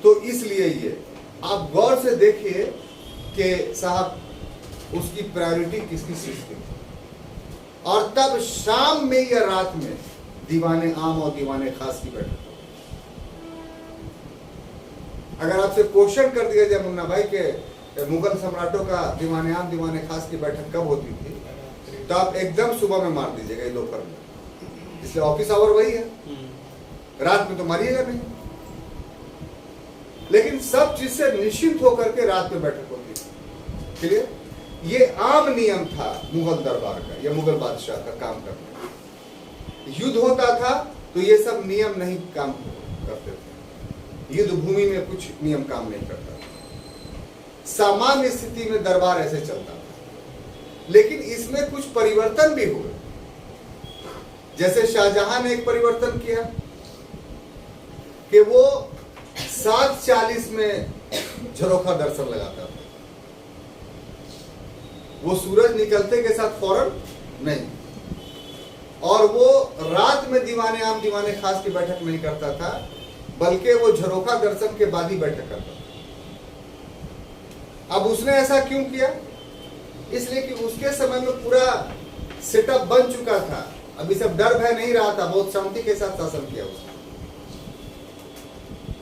तो इसलिए ये आप गौर से देखिए कि साहब उसकी प्रायोरिटी किसकी चीज की। और तब शाम में या रात में दीवाने आम और दीवाने खास की बैठक। अगर आपसे क्वेश्चन कर दिया जाए मुन्ना भाई के मुगल सम्राटों का दीवाने आम दीवाने खास की बैठक कब होती थी, तो आप एकदम सुबह में मार दीजिएगा, दोपहर में, इसलिए ऑफिस आवर वही है। रात में तो मारिएगा नहीं। लेकिन सब चीज से निश्चिंत होकर के रात में बैठक होती थी। क्लियर? ये आम नियम था मुगल दरबार का या मुगल बादशाह का काम करना। युद्ध होता था तो ये सब नियम नहीं काम करते थे। युद्ध भूमि में कुछ नियम काम नहीं करता था। सामान्य स्थिति में दरबार ऐसे चलता था, लेकिन इसमें कुछ परिवर्तन भी हुए। जैसे शाहजहां ने एक परिवर्तन किया कि वो 7:40 में झरोखा दर्शन लगाता था। वो सूरज निकलते के साथ फौरन नहीं, और वो रात में दीवाने आम दीवाने खास की बैठक नहीं करता था, बल्कि वो झरोखा दर्शन के बाद ही बैठक करता था। अब उसने ऐसा क्यों किया? इसलिए कि उसके समय में पूरा सेटअप बन चुका था। अभी सब डर भय नहीं रहा था, बहुत शांति के साथ शासन किया उसने।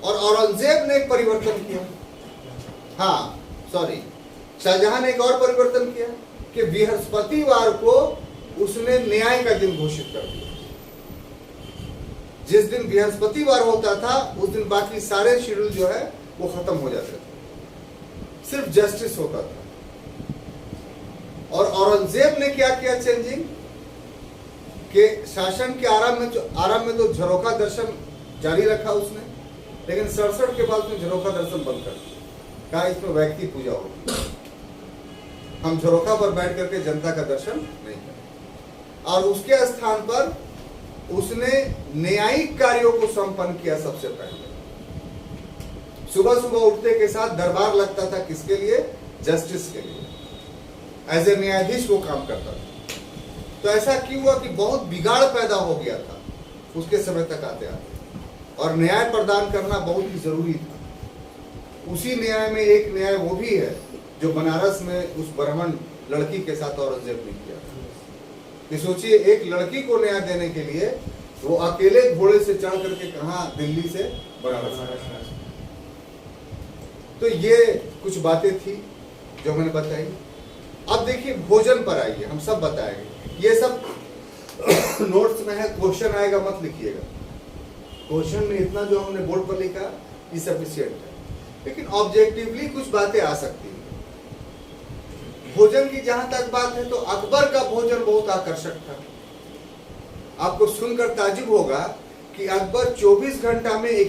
और औरंगजेब ने एक परिवर्तन किया। हाँ सॉरी, शाहजहां ने एक और परिवर्तन किया कि बृहस्पतिवार को उसने न्याय का दिन घोषित कर दिया। जिस दिन बृहस्पतिवार होता था उस दिन बाकी सारे शेड्यूल जो है वो खत्म हो जाते थे, सिर्फ जस्टिस होता था। और औरंगजेब ने क्या किया चेंजिंग, कि शासन के आरंभ में तो झरोखा दर्शन जारी रखा उसने, लेकिन 67 के बाद उसने झरोखा दर्शन बंद कर दिया। कहा इसमें व्यक्ति पूजा होगी, हम झरोखा पर बैठ करके जनता का दर्शन नहीं करें। और उसके स्थान पर उसने न्यायिक कार्यों को संपन्न किया। सबसे पहले सुबह सुबह उठते के साथ दरबार लगता था, किसके लिए? जस्टिस के लिए। एज ए न्यायाधीश वो काम करता था। तो ऐसा क्यों हुआ कि बहुत बिगाड़ पैदा हो गया था उसके समय तक आते आते, और न्याय प्रदान करना बहुत ही जरूरी था। उसी न्याय में एक न्याय वो भी है जो बनारस में उस ब्राह्मण लड़की के साथ औरंगजेब ने किया था। कि सोचिए, एक लड़की को न्याय देने के लिए वो अकेले घोड़े से चढ़ करके कहा, दिल्ली से बनारस आया। तो ये कुछ बातें थी जो मैंने बताई। अब देखिए भोजन पर आइए, हम सब बताएंगे। ये सब नोट्स में है, क्वेश्चन आएगा मत लिखिएगा। क्वेश्चन में इतना जो हमने बोर्ड पर लिखा ये सफिशिएंट है, लेकिन ऑब्जेक्टिवली कुछ बातें आ सकती हैं। भोजन की जहां तक बात है तो अकबर का भोजन बहुत आकर्षक था। आपको सुनकर ताजुब होगा कि अकबर 24 घंटा में एक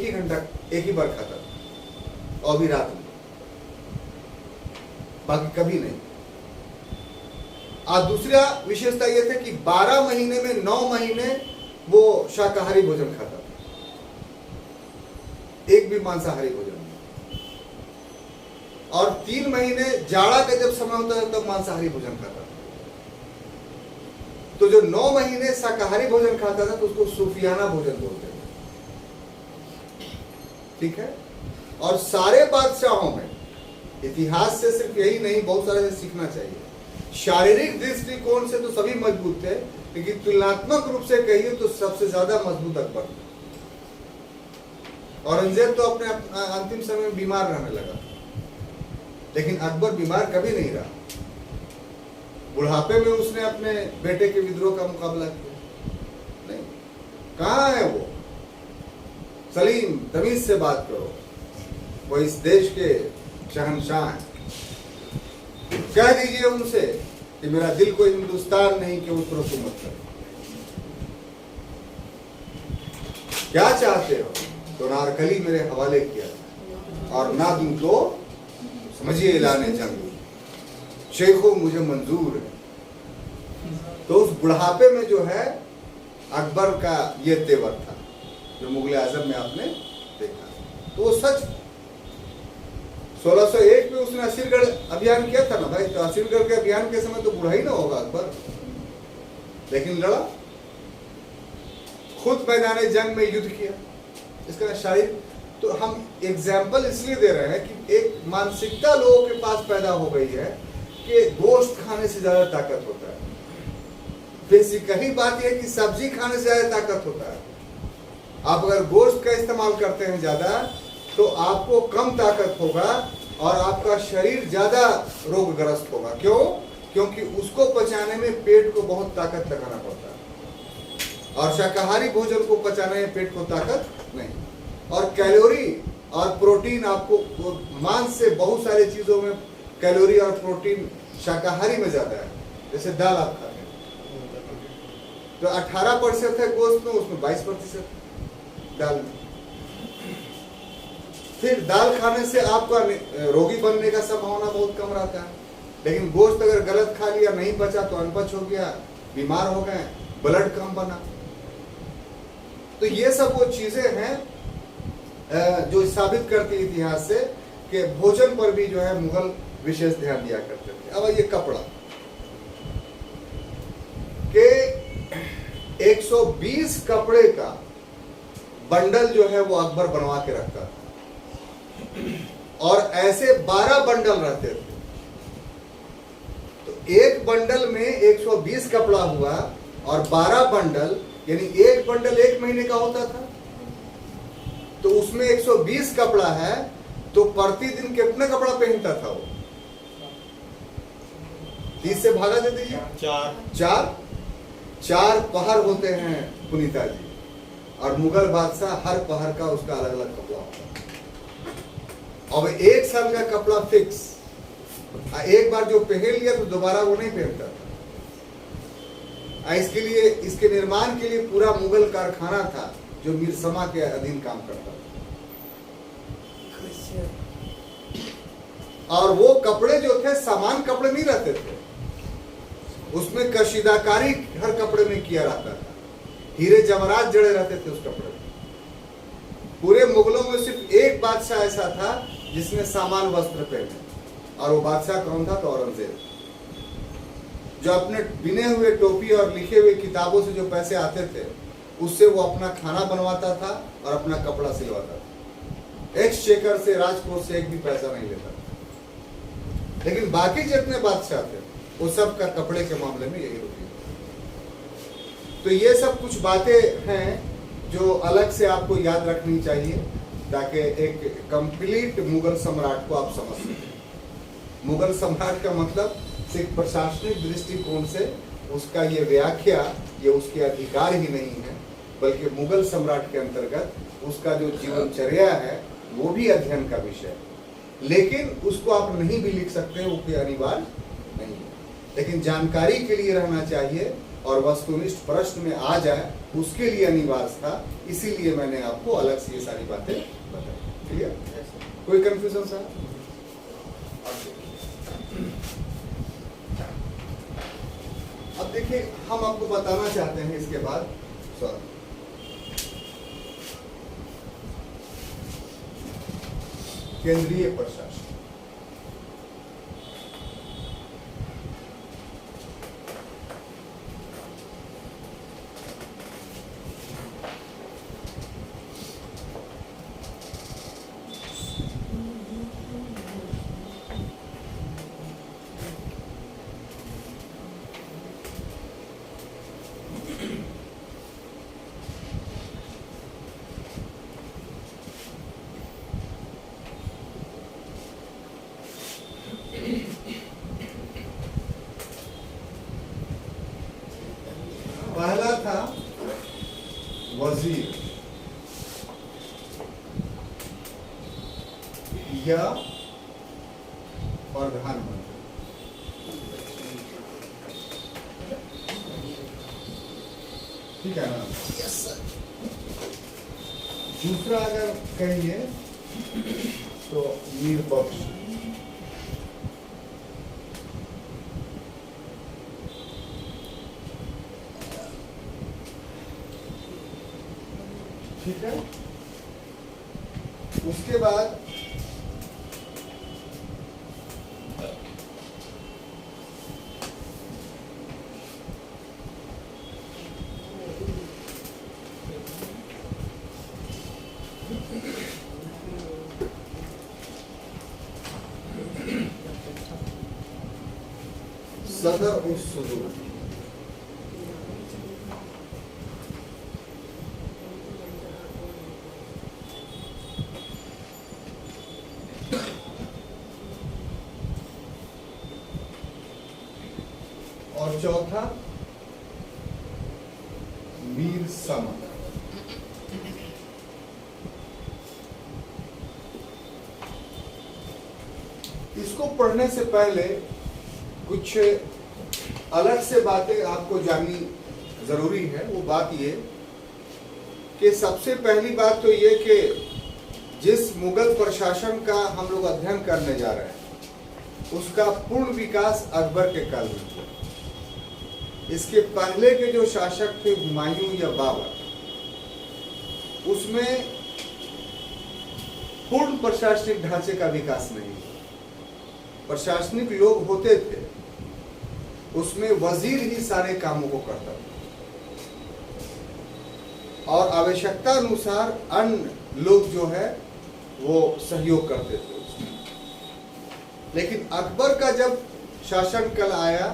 ही बार खाता था, और भी रात में, बाकी कभी नहीं। और दूसरा विशेषता यह था कि 12 महीने में 9 महीने वो शाकाहारी भोजन खाता था, एक भी मांसाहारी भोजन नहीं। और 3 महीने जाड़ा का जब समय होता था तब मांसाहारी भोजन खाता था। तो जो 9 महीने शाकाहारी भोजन खाता था तो उसको सूफियाना भोजन बोलते थे। ठीक है। और सारे बादशाहों में इतिहास से सिर्फ यही नहीं, बहुत सारे से सीखना चाहिए। शारीरिक दृष्टिकोण से तो सभी मजबूत थे, लेकिन तुलनात्मक रूप से कहिए तो सबसे ज्यादा मजबूत अकबर था। औरंगजेब तो अपने अंतिम समय में बीमार रहने लगा, लेकिन अकबर बीमार कभी नहीं रहा। बुढ़ापे में उसने अपने बेटे के विद्रोह का मुकाबला किया नहीं। कहाँ है वो? सलीम, तमीज से बात करो, वो इस देश के शहंशाह हैं। कह दीजिए उनसे कि मेरा दिल कोई हिंदुस्तान नहीं कि उस पर हुकूमत करे। क्या चाहते हो? तो नारकली मेरे हवाले किया, और ना दूं तो समझिए ऐलाने जंग, शेखो मुझे मंजूर है। तो उस बुढ़ापे में जो है अकबर का ये तेवर था जो मुगल आजम में आपने देखा। तो वो सच 1601 में उसने असीरगढ़ अभियान किया था ना भाई। तो असीरगढ़ के अभियान के समय तो बुढ़ा ही ना होगा अकबर, लेकिन लड़ा, खुद मैदान जंग में युद्ध किया। इसका शारीरिक तो हम एग्जाम्पल इसलिए दे रहे हैं कि एक मानसिकता लोगों के पास पैदा हो गई है कि गोश्त खाने से ज्यादा ताकत होता है। बेसिकली बात यह है कि सब्जी खाने से ज्यादा ताकत होता है। आप अगर गोश्त का इस्तेमाल करते हैं ज्यादा तो आपको कम ताकत होगा और आपका शरीर ज्यादा रोगग्रस्त होगा। क्यों? क्योंकि उसको पचाने में पेट को बहुत ताकत लगाना पड़ता है, और शाकाहारी भोजन को पचाने में पेट को ताकत नहीं। और कैलोरी और प्रोटीन आपको, मांस से बहुत सारी चीजों में कैलोरी और प्रोटीन शाकाहारी में ज्यादा है। जैसे दाल आप खाते हैं जो 18% है गोश्त में, उसमें 22% दाल में। फिर दाल खाने से आपका रोगी बनने का संभावना बहुत कम रहता है, लेकिन गोश्त अगर गलत खा लिया, नहीं बचा तो अनपच हो गया, बीमार हो गए, ब्लड कम बना। तो ये सब वो चीजें हैं जो साबित करती है इतिहास से कि भोजन पर भी जो है मुगल विशेष ध्यान दिया करते थे। अब ये कपड़ा के 120 कपड़े का बंडल जो है वो अकबर बनवा के रखता था, और ऐसे 12 बंडल रहते थे। तो एक बंडल में 120 कपड़ा हुआ और 12 बंडल, यानी एक बंडल 1 महीने का होता था। तो उसमें 120 कपड़ा है, तो प्रतिदिन कितना कपड़ा पहनता था वो? 30 से भागा दे दीजिए, चार पहर होते हैं पुनीता जी, और मुगल बादशाह हर पहर का उसका अलग अलग कपड़ा होता है। अब 1 साल का कपड़ा फिक्स, एक बार जो पहन लिया तो दोबारा वो नहीं पहनता था। इसके लिए, इसके निर्माण के लिए पूरा मुगल कारखाना था जो मीरसमा के अधीन काम करता था। और वो कपड़े जो थे सामान्य कपड़े नहीं रहते थे, उसमें कशीदाकारी हर कपड़े में किया रहता था, हीरे जवाहरात जड़े रहते थे उस कपड़े में। पूरे मुगलों में सिर्फ एक बादशाह ऐसा था जिसने सामान्य वस्त्र पहने, और वो बादशाह कौन था? तो औरंगजेब, जो अपने बिने हुए टोपी और लिखे हुए किताबों से जो पैसे आते थे उससे वो अपना खाना बनवाता था और अपना कपड़ा सिलवाता था। एक्सचेकर से, राजकोष से एक भी पैसा नहीं लेता था। लेकिन बाकी जितने बादशाह थे वो सब का कपड़े के मामले में यही होती है। तो ये सब कुछ बातें हैं जो अलग से आपको याद रखनी चाहिए, ताकि एक कंप्लीट मुगल सम्राट को आप समझ सकें। मुगल सम्राट का मतलब सिर्फ प्रशासनिक दृष्टिकोण से उसका ये व्याख्या, ये उसके अधिकार ही नहीं है, बल्कि मुगल सम्राट के अंतर्गत उसका जो जीवनचर्या है वो भी अध्ययन का विषय है। लेकिन उसको आप नहीं भी लिख सकते, वो कोई अनिवार्य नहीं है, लेकिन जानकारी के लिए रहना चाहिए और वस्तुनिष्ठ प्रश्न में आ जाए उसके लिए अनिवार्य था। इसीलिए मैंने आपको अलग से ये सारी बातें बताई। क्लियर? कोई कंफ्यूजन सर? अब देखिए, हम आपको बताना चाहते हैं इसके बाद केंद्रीय प्रशासन। पहला था वजीर या प्रधानमंत्री। ठीक है ना? Yes sir. दूसरा अगर कहिए तो निरपक्ष। ठीक है? उसके बाद सदर उस सुदूर। और चौथा मीरसमा। इसको पढ़ने से पहले कुछ अलग से बातें आपको जाननी जरूरी है वो बात ये कि सबसे पहली बात तो ये कि जिस मुगल प्रशासन का हम लोग अध्ययन करने जा रहे हैं उसका पूर्ण विकास अकबर के काल में हुआ। इसके पहले के जो शासक थे हुमायूं या बाबर, उसमें पूर्ण प्रशासनिक ढांचे का विकास नहीं हुआ। प्रशासनिक लोग होते थे, उसमें वजीर ही सारे कामों को करता था और आवश्यकता अनुसार अन्य लोग जो है वो सहयोग करते थे उसमें। लेकिन अकबर का जब शासन काल आया,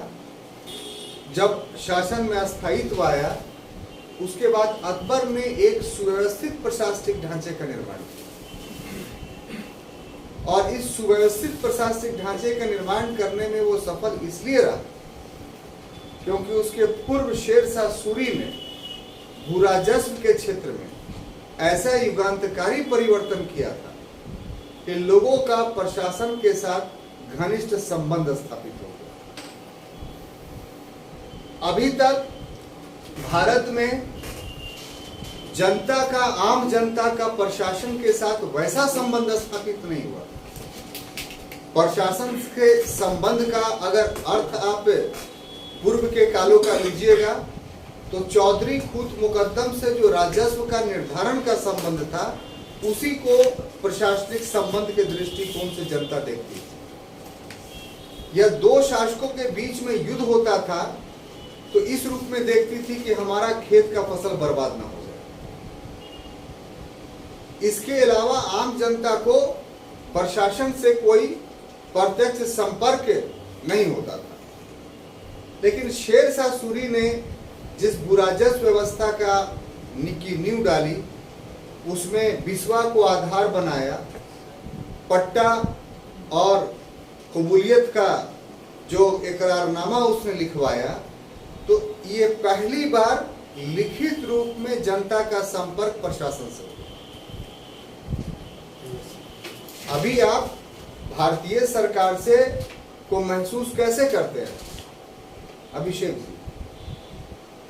जब शासन में स्थायित्व आया, उसके बाद अकबर ने एक सुव्यवस्थित प्रशासनिक ढांचे का निर्माण किया और इस सुव्यवस्थित प्रशासनिक ढांचे का निर्माण करने में वो सफल इसलिए रहा क्योंकि उसके पूर्व शेरशाह सूरी ने भूराजस्व के क्षेत्र में ऐसा युगांतकारी परिवर्तन किया था कि लोगों का प्रशासन के साथ घनिष्ठ संबंध स्थापित हो गया। अभी तक भारत में जनता का, आम जनता का प्रशासन के साथ वैसा संबंध स्थापित नहीं हुआ। प्रशासन के संबंध का अगर अर्थ आप पूर्व के कालों का लीजिएगा तो चौधरी खूत मुकद्दम से जो राजस्व का निर्धारण का संबंध था, उसी को प्रशासनिक संबंध के दृष्टिकोण से जनता देखती थी। यह दो शासकों के बीच में युद्ध होता था तो इस रूप में देखती थी कि हमारा खेत का फसल बर्बाद ना हो जाए। इसके अलावा आम जनता को प्रशासन से कोई प्रत्यक्ष संपर्क नहीं होता था। लेकिन शेरशाह सूरी ने जिस भूराजस्व व्यवस्था की नींव डाली, उसमें बिस्वा को आधार बनाया, पट्टा और कबूलियत का जो इकरारनामा उसने लिखवाया, तो ये पहली बार लिखित रूप में जनता का संपर्क प्रशासन से हुआ। अभी आप भारतीय सरकार से को महसूस कैसे करते हैं अभिषेक जी?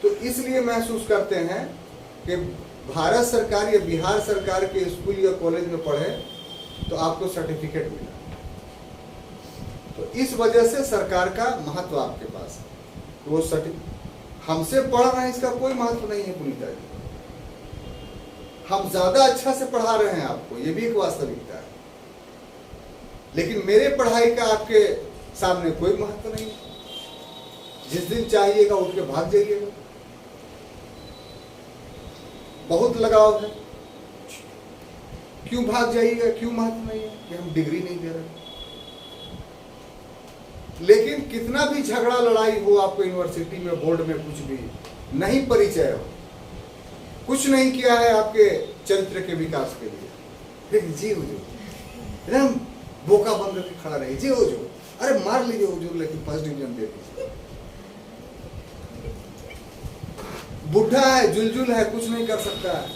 तो इसलिए महसूस करते हैं कि भारत सरकार या बिहार सरकार के स्कूल या कॉलेज में पढ़े तो आपको सर्टिफिकेट मिला, तो इस वजह से सरकार का महत्व आपके पास है। वो हमसे पढ़ रहे हैं इसका कोई महत्व नहीं है पुनीता जी। हम ज्यादा अच्छा से पढ़ा रहे हैं आपको, ये भी एक वास्तविकता है, लेकिन मेरे पढ़ाई का आपके सामने कोई महत्व नहीं है। जिस दिन चाहिएगा उठ के भाग जाइएगा। बहुत लगाव है, क्यों भाग जाइएगा? क्यों महत्व नहीं है कि हम डिग्री नहीं दे रहे? लेकिन कितना भी झगड़ा लड़ाई हो आपको यूनिवर्सिटी में, बोर्ड में, कुछ भी नहीं परिचय हो, कुछ नहीं किया है आपके चरित्र के विकास के लिए, लेकिन जी हो जो एकदम बोका बन करके खड़ा रहे, जी हो जो, अरे मार लीजिए हुजूर, लेकिन फर्स्ट डिवीजन दे दीजिए। बुढ़ा है, जुलजुल है, कुछ नहीं कर सकता है,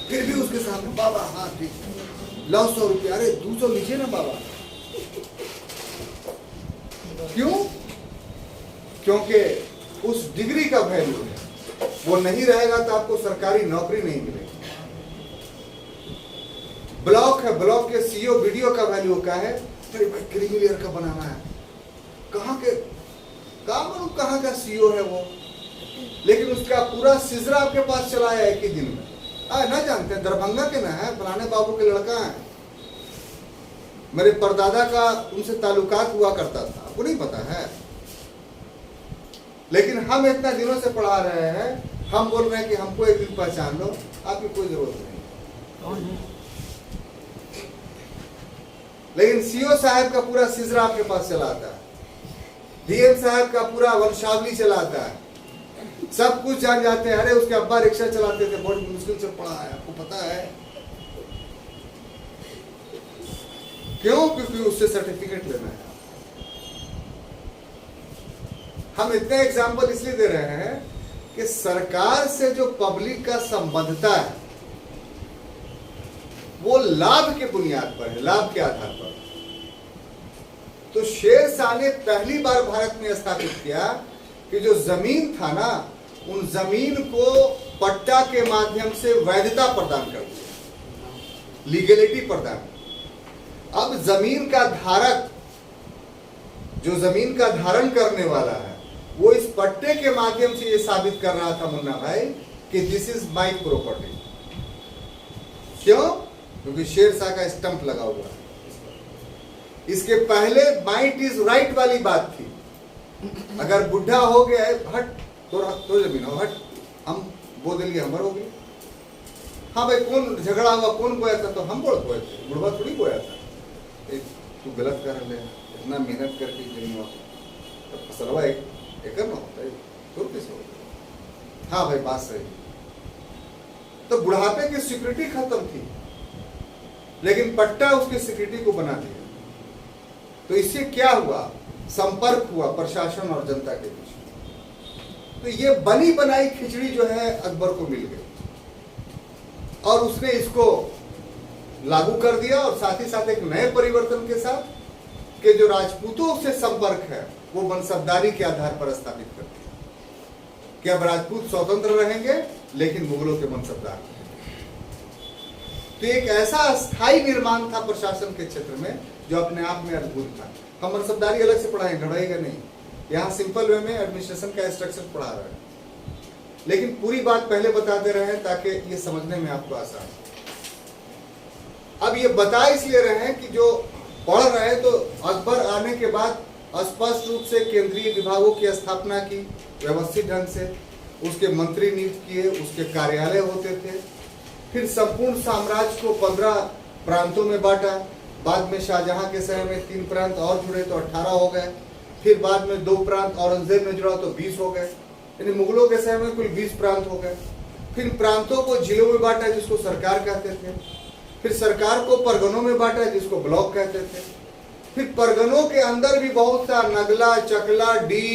फिर भी उसके सामने बाबा हाँ ठीक है, लो 100 रुपया, अरे 200 लीजिए ना बाबा। क्यों? क्योंकि उस डिग्री का वैल्यू है, वो नहीं रहेगा तो आपको सरकारी नौकरी नहीं मिलेगी। ब्लॉक है, ब्लॉक के सीईओ वीडियो का वैल्यू क्या है? अरे भाई क्रीमिलियर का बनाना है, कहाँ के कहाँ का सीईओ है वो, लेकिन उसका पूरा सिजरा आपके पास चला है एक ही दिन में। ना जानते हैं, दरभंगा के ना है, फलाने बाबू के लड़का है, मेरे परदादा का उनसे ताल्लुकात हुआ करता था, आपको नहीं पता है। लेकिन हम इतना दिनों से पढ़ा रहे हैं, हम बोल रहे हैं कि हमको एक दिन पहचान लो, आपकी कोई जरूरत नहीं। लेकिन सीओ साहब का पूरा सिजरा आपके पास चलाता है, डीएम साहब का पूरा वंशावली चलाता है, सब कुछ जान जाते हैं। अरे उसके अब्बा रिक्शा चलाते थे, बहुत मुश्किल से पढ़ा है, आपको पता है क्यों? क्योंकि उससे सर्टिफिकेट लेना है। हम इतने एग्जाम्पल इसलिए दे रहे हैं कि सरकार से जो पब्लिक का संबद्धता है वो लाभ के बुनियाद पर है, लाभ के आधार पर। तो शेरशाह ने पहली बार भारत में स्थापित किया कि जो जमीन था ना, उन जमीन को पट्टा के माध्यम से वैधता प्रदान कर दिया, लीगलिटी प्रदान। अब जमीन का धारक, जो जमीन का धारण करने वाला है, वो इस पट्टे के माध्यम से ये साबित कर रहा था मुन्ना भाई कि दिस इज माय प्रॉपर्टी। क्यों? क्योंकि शेरशाह का स्टंप लगा हुआ है। इसके पहले माइट इज राइट वाली बात थी। अगर बुढ़ा हो गया है, हट तो जमीन हो, हट, हम बोल दिए हमर हो गई। हाँ भाई, कौन झगड़ा हुआ, कौन बोया था? तो हम बोल बोए थे, बुढ़वा थोड़ी बोया था। तू गलत कर ले, इतना मेहनत करके जमीन तो फसलवा एक ना होता है तो किस हो। हाँ भाई, बात सही। तो बुढ़ापे की सिक्योरिटी खत्म थी, लेकिन पट्टा उसकी सिक्योरिटी को बना दिया। तो इससे क्या हुआ? संपर्क हुआ प्रशासन और जनता के बीच। तो ये बनी बनाई खिचड़ी जो है अकबर को मिल गई और उसने इसको लागू कर दिया। और साथ ही साथ एक नए परिवर्तन के साथ कि जो राजपूतों से संपर्क है वो मनसबदारी के आधार पर स्थापित कर दिया कि अब राजपूत स्वतंत्र रहेंगे लेकिन मुगलों के मनसबदार। तो एक ऐसा स्थायी निर्माण था प्रशासन के क्षेत्र में जो अपने आप में अद्भुत था। हम मनसबदारी अलग से पढ़ाएंगे, घड़ाएगा नहीं, यहाँ सिंपल वे में एडमिनिस्ट्रेशन का स्ट्रक्चर पढ़ा रहे हैं, लेकिन पूरी बात पहले बता दे रहे हैं ताकि ये समझने में आपको आसान हो। अब ये बता इसलिए रहे हैं कि जो पढ़ रहे हैं तो अकबर आने के बाद स्पष्ट रूप से केंद्रीय विभागों की स्थापना की, व्यवस्थित ढंग से उसके मंत्री नियुक्त किए, उसके कार्यालय होते थे। फिर संपूर्ण साम्राज्य को 15 प्रांतों में बांटा। बाद में शाहजहां के समय में 3 प्रांत और जुड़े तो 18 हो गए। फिर बाद में 2 प्रांत औरंगजेब ने जुड़ा तो 20 हो गए, यानी मुगलों के समय में कुल 20 प्रांत हो गए। फिर प्रांतों को जिलों में बांटा जिसको सरकार कहते थे। फिर सरकार को परगनों में बांटा जिसको ब्लॉक कहते थे। फिर परगनों के अंदर भी बहुत सा नगला, चकला, डी,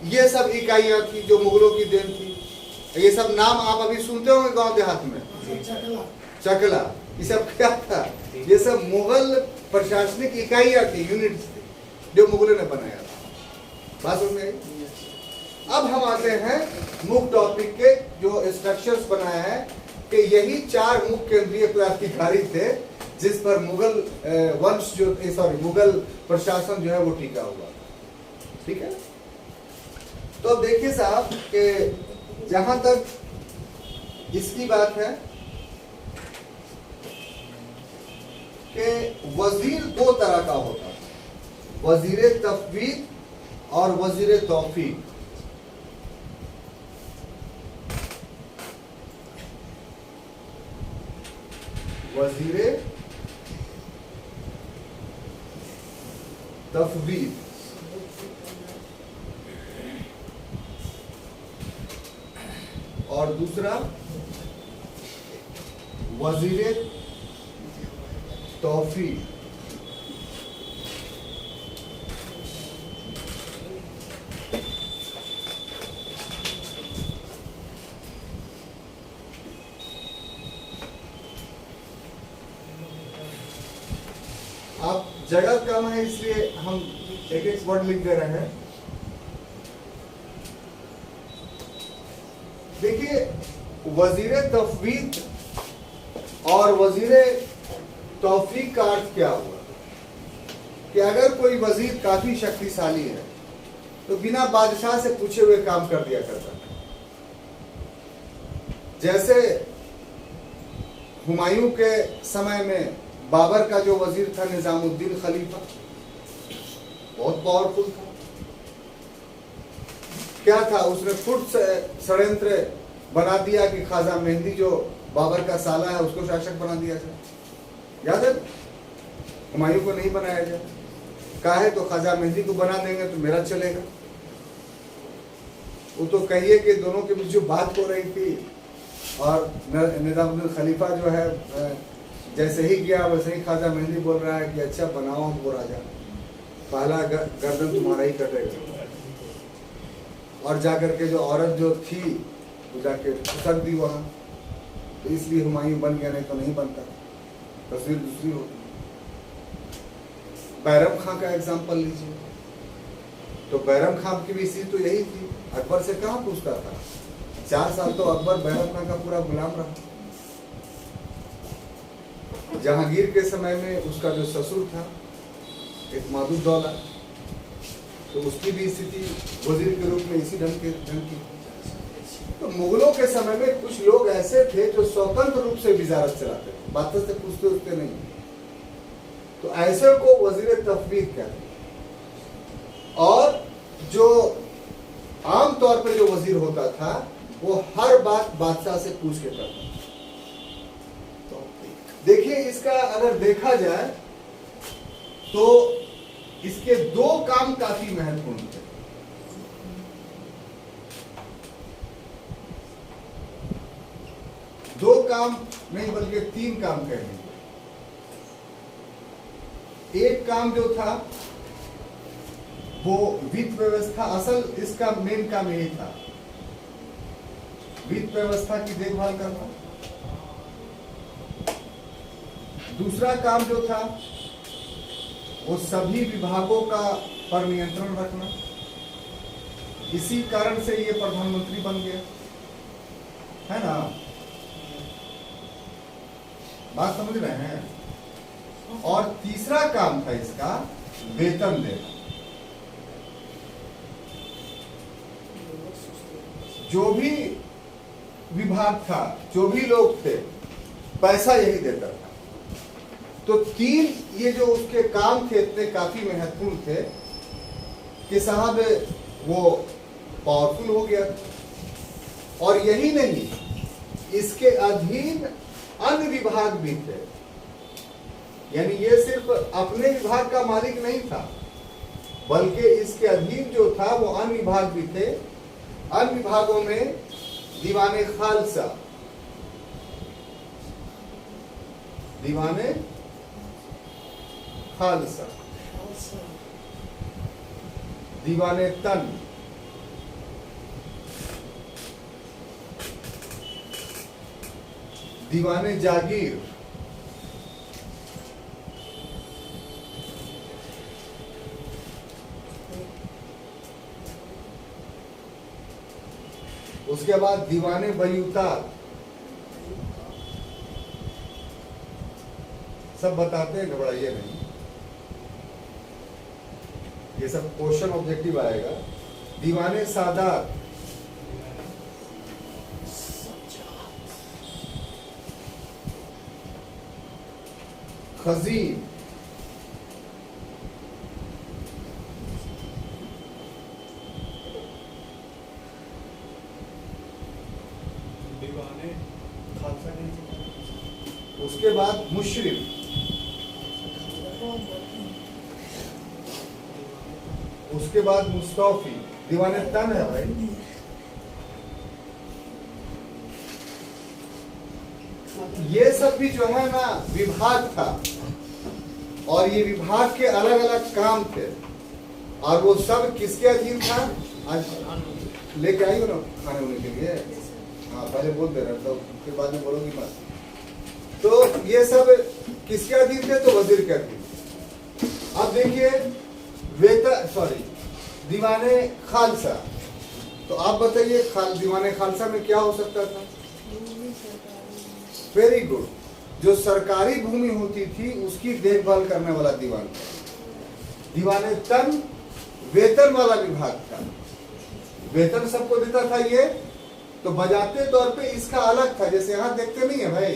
ये सब इकाइयां थी जो मुगलों की देन थी। ये सब नाम आप अभी सुनते होंगे गांव देहात में, चकला, ये सब क्या था? ये सब मुगल प्रशासनिक इकाइयां थी, यूनिट्स थी जो मुगलों ने बनाया था। बात समझ में आई? अब हम आते हैं मुख्य टॉपिक के जो स्ट्रक्चर्स बनाए हैं कि यही 4 मुख्य केंद्रीय प्राधिकारी थे जिस पर मुगल वंश जो मुगल प्रशासन जो है वो टिका हुआ। ठीक है, तो अब देखिए साहब कि जहां तक इसकी बात है कि वजीर 2 तरह का होता है, वजीर तफवीद और वजीर तौफीक। वजीर तफवीद और दूसरा वजीर तौफीक। आप जगह कम है इसलिए हम एक वर्ड लिख दे रहे हैं। देखिए, वजीर तफवीद और वजीर तौफीक का अर्थ क्या हुआ कि अगर कोई वजीर काफी शक्तिशाली है तो बिना बादशाह से पूछे हुए काम कर दिया करता है। जैसे हुमायूं के समय में बाबर का जो वजीर था निजामुद्दीन खलीफा, बहुत पावरफुल था। क्या था? उसने फुट षड्यंत्र बना दिया कि ख्वाजा मेहंदी जो बाबर का साला है उसको शासक बना दिया जाए। याद है? हुमायूं को नहीं बनाया जाए, कहा है तो ख्वाजा मेहंदी को बना देंगे तो मेरा चलेगा। वो तो कहिए कि दोनों के बीच जो बात हो रही थी और निजामुद्दीन खलीफा जो है जैसे ही गया वैसे ही ख्वाजा मेहंदी बोल रहा है कि अच्छा बनाओ हमको राजा, पहला गर्दन तुम्हारा ही कटेगा। और जाकर के जो औरत जो थी वो जाके फुसक दी वहां, तो इसलिए हुमायूं बन गया, नहीं तो नहीं बनता, तस्वीर दूसरी होती। बैरम खां का एग्जाम्पल लीजिए, तो बैरम खां की भी स्थिति तो यही थी, अकबर से कहाँ पूछता था। 4 साल तो अकबर बैरम खां का पूरा गुलाम रहा। जहांगीर के समय में उसका जो ससुर था एक मादुद्दौला, तो उसकी भी स्थिति वजीर के रूप में इसी ढंग की। तो मुगलों के समय में कुछ लोग ऐसे थे जो स्वतंत्र रूप से वजारत चलाते थे, बातों से पूछते उठते नहीं। तो ऐसे को वजीर तफवीज कहते हैं। और जो आम तौर पर जो वजीर होता था वो हर बात बादशाह से पूछ के करता था। देखिए, इसका अगर देखा जाए तो इसके 2 काम काफी महत्वपूर्ण थे। दो काम नहीं बल्कि 3 काम कहेंगे। एक काम जो था वो वित्त व्यवस्था, असल इसका मेन काम यही था, वित्त व्यवस्था की देखभाल करना। दूसरा काम जो था वो सभी विभागों का पर नियंत्रण रखना। इसी कारण से ये प्रधानमंत्री बन गया, है ना? बात समझ रहे हैं? और तीसरा काम था इसका वेतन देना। जो भी विभाग था, जो भी लोग थे, पैसा यही देता था। तो 3 ये जो उसके काम थे इतने काफी महत्वपूर्ण थे कि साहब वो पावरफुल हो गया। और यही नहीं, इसके अधीन अन्य विभाग भी थे। यानी ये सिर्फ अपने विभाग का मालिक नहीं था, बल्कि इसके अधीन जो था वो अन्य विभाग भी थे। अन्य विभागों में दीवाने खालसा, दीवाने खालसा, दीवाने तन, दीवाने जागीर, उसके बाद दीवाने बयूतार। सब बताते हैं, घबराइए नहीं, ये सब क्वेश्चन ऑब्जेक्टिव आएगा। दीवाने सादात, खजीन, दीवाने खालसा नहीं, उसके बाद मुशरिफ, उसके बाद मुस्तौफी। दीवाने तन है भाई। ये सब भी जो है ना विभाग था, और ये विभाग के अलग अलग काम थे, और वो सब किसके अधीन था? आज लेके आई हो ना खाने होने के लिए। हाँ, पहले बोल दे रहा था, फिर बाद में बोलोगी मत। तो ये सब किसके अधीन थे? तो वजीर के अधीन। अब देखिए दीवाने खालसा, तो आप बताइए दीवाने खालसा में क्या हो सकता था? वेरी गुड, जो सरकारी भूमि होती थी उसकी देखभाल करने वाला दीवान था। दीवाने तन वेतन वाला विभाग था, वेतन सबको देता था ये। तो बजाते तौर पे इसका अलग था। जैसे यहाँ देखते नहीं है भाई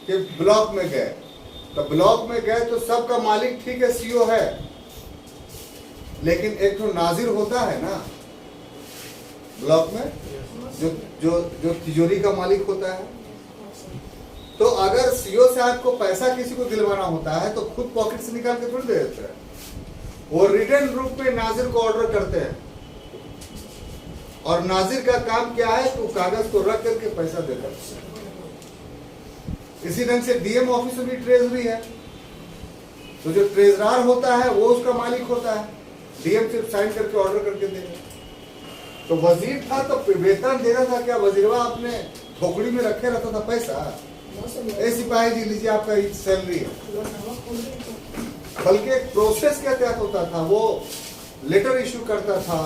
कि ब्लॉक में गए, तो ब्लॉक में गए तो सबका मालिक ठीक है, सीओ है, लेकिन एक तो नाजिर होता है ना ब्लॉक में, जो तिजोरी का मालिक होता है। तो अगर सीओ साहब को पैसा किसी को दिलवाना होता है तो खुद पॉकेट से निकाल के थोड़ी दे देते हैं, वो रिटर्न रूप में नाजिर को ऑर्डर करते हैं। और नाजिर का काम क्या है? तो कागज को रख करके पैसा देता है। इसी ढंग से डीएम ऑफिस में भी ट्रेजरी है, तो जो ट्रेजरार होता है वो उसका मालिक होता है। डीएम सिर्फ साइन करके ऑर्डर करके देगा। तो वजीर था तो वेतन देना था क्या? वजीरवा अपने खोखड़ी में रखे रहता था पैसा, ए सिपाही जी लीजिए आपका सैलरी है। बल्कि एक प्रोसेस के तहत होता था, वो लेटर इशू करता था,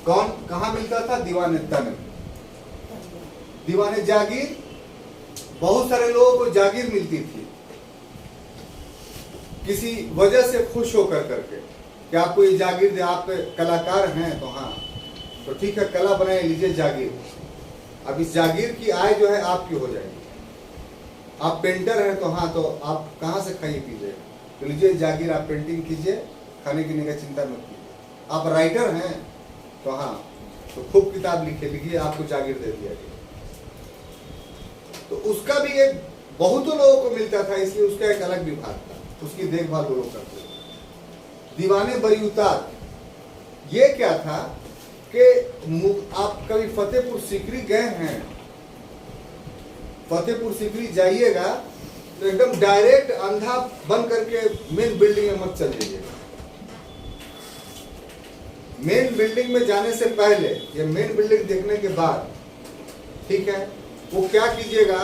कौन कहाँ मिलता था? दीवाने तन, दीवाने जागीर। बहुत सारे लोगों को जागीर मिलती थी किसी वजह से खुश होकर करके कि आपको ये जागीर दे, आप कलाकार हैं तो हाँ तो ठीक है, कला बनाए, लीजिए जागीर। अब इस जागीर की आय जो है आपकी हो जाएगी। आप पेंटर हैं तो हाँ तो आप कहाँ से खाइए पीजिए, तो लीजिए जागीर, आप पेंटिंग कीजिए, खाने पीने का चिंता मत कीजिए। आप राइटर हैं तो हाँ तो खूब किताब लिखिए, आपको जागीर दे दिया गया। तो उसका भी एक बहुतों लोगों को मिलता था, इसलिए उसका एक अलग विभाग था, उसकी देखभाल वो लोग करते थे। दीवाने बरीउतार, ये क्या था कि आप कभी फतेहपुर सीकरी गए हैं? फतेहपुर सीकरी जाइएगा तो एकदम डायरेक्ट अंधा बन करके मेन बिल्डिंग में मत चल जाइएगा। मेन बिल्डिंग में जाने से पहले या मेन बिल्डिंग देखने के बाद, ठीक है, वो क्या कीजिएगा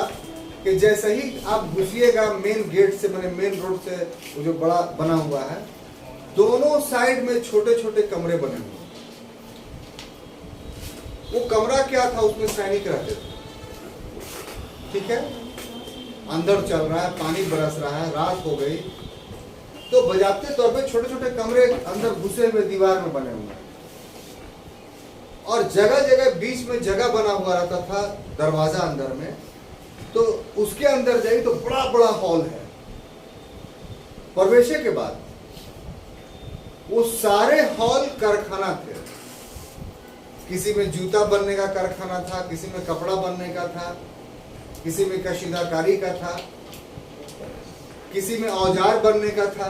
कि जैसे ही आप घुसिएगा मेन गेट से, मैंने मेन रोड से, वो जो बड़ा बना हुआ है, दोनों साइड में छोटे छोटे कमरे बने हुए। वो कमरा क्या था? उसमें सैनिक रहते थे, ठीक है, अंदर चल रहा है, पानी बरस रहा है, रात हो गई, तो बजाते तौर पे छोटे छोटे कमरे अंदर घुसे हुए दीवार में बने हुए हैं, और जगह जगह बीच में जगह बना हुआ रहता था, दरवाजा अंदर में, तो उसके अंदर जाइए तो बड़ा बड़ा हॉल है। प्रवेश के बाद वो सारे हॉल कारखाना थे। किसी में जूता बनने का कारखाना था, किसी में कपड़ा बनने का था, किसी में कशीदाकारी का था, किसी में औजार बनने का था।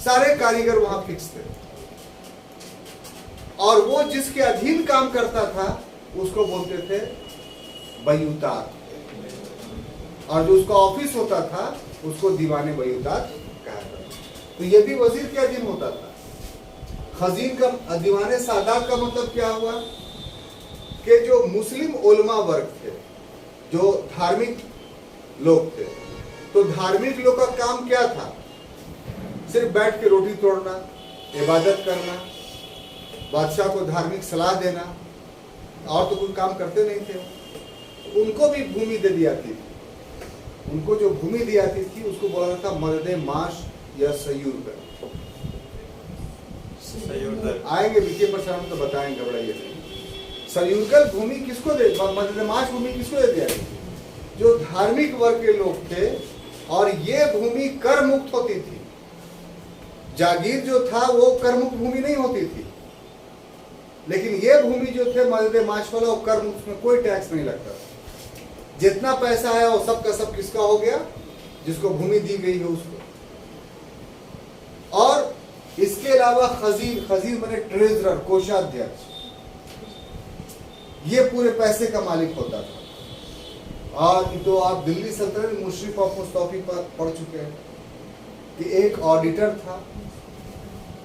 सारे कारीगर वहां फिक्स थे, और वो जिसके अधीन काम करता था उसको बोलते थे बयूतार, और जो उसका ऑफिस होता था उसको दीवाने बयूतार कहा था। तो ये भी वजीर के अधीन होता था। खजीन का, दीवाने सादात का मतलब क्या हुआ कि जो मुस्लिम उलमा वर्ग थे, जो धार्मिक लोग थे, तो धार्मिक लोग का काम क्या था? सिर्फ बैठ के रोटी तोड़ना, इबादत करना, बादशाह को धार्मिक सलाह देना, और तो कोई काम करते नहीं थे। उनको भी भूमि दे दी जाती थी। उनको जो भूमि दी जाती थी उसको बोला जाता था मददे माश या सयूर कर। आएंगे विजय प्रसाद तो बताएंगे, घबराइए नहीं। सयूरकल भूमि किसको दे, मददमाश भूमि किसको दे दिया? जो धार्मिक वर्ग के लोग थे, और ये भूमि कर मुक्त होती थी। जागीर जो था वो कर मुक्त भूमि नहीं होती थी, लेकिन ये भूमि जो थे मददमाश वाला, वो कर मुक्त, उसमें कोई टैक्स नहीं लगता था। जितना पैसा आया वो सब का सब किसका हो गया? जिसको भूमि दी गई है उसको। और इसके अलावा खजीर, खजीर माने ट्रेजरर, कोषाध्यक्ष, ये पूरे पैसे का मालिक होता था। और तो आप दिल्ली सल्तनत मुशर्रफ ऑफ मुस्तफी पर पढ़ चुके हैं कि एक ऑडिटर था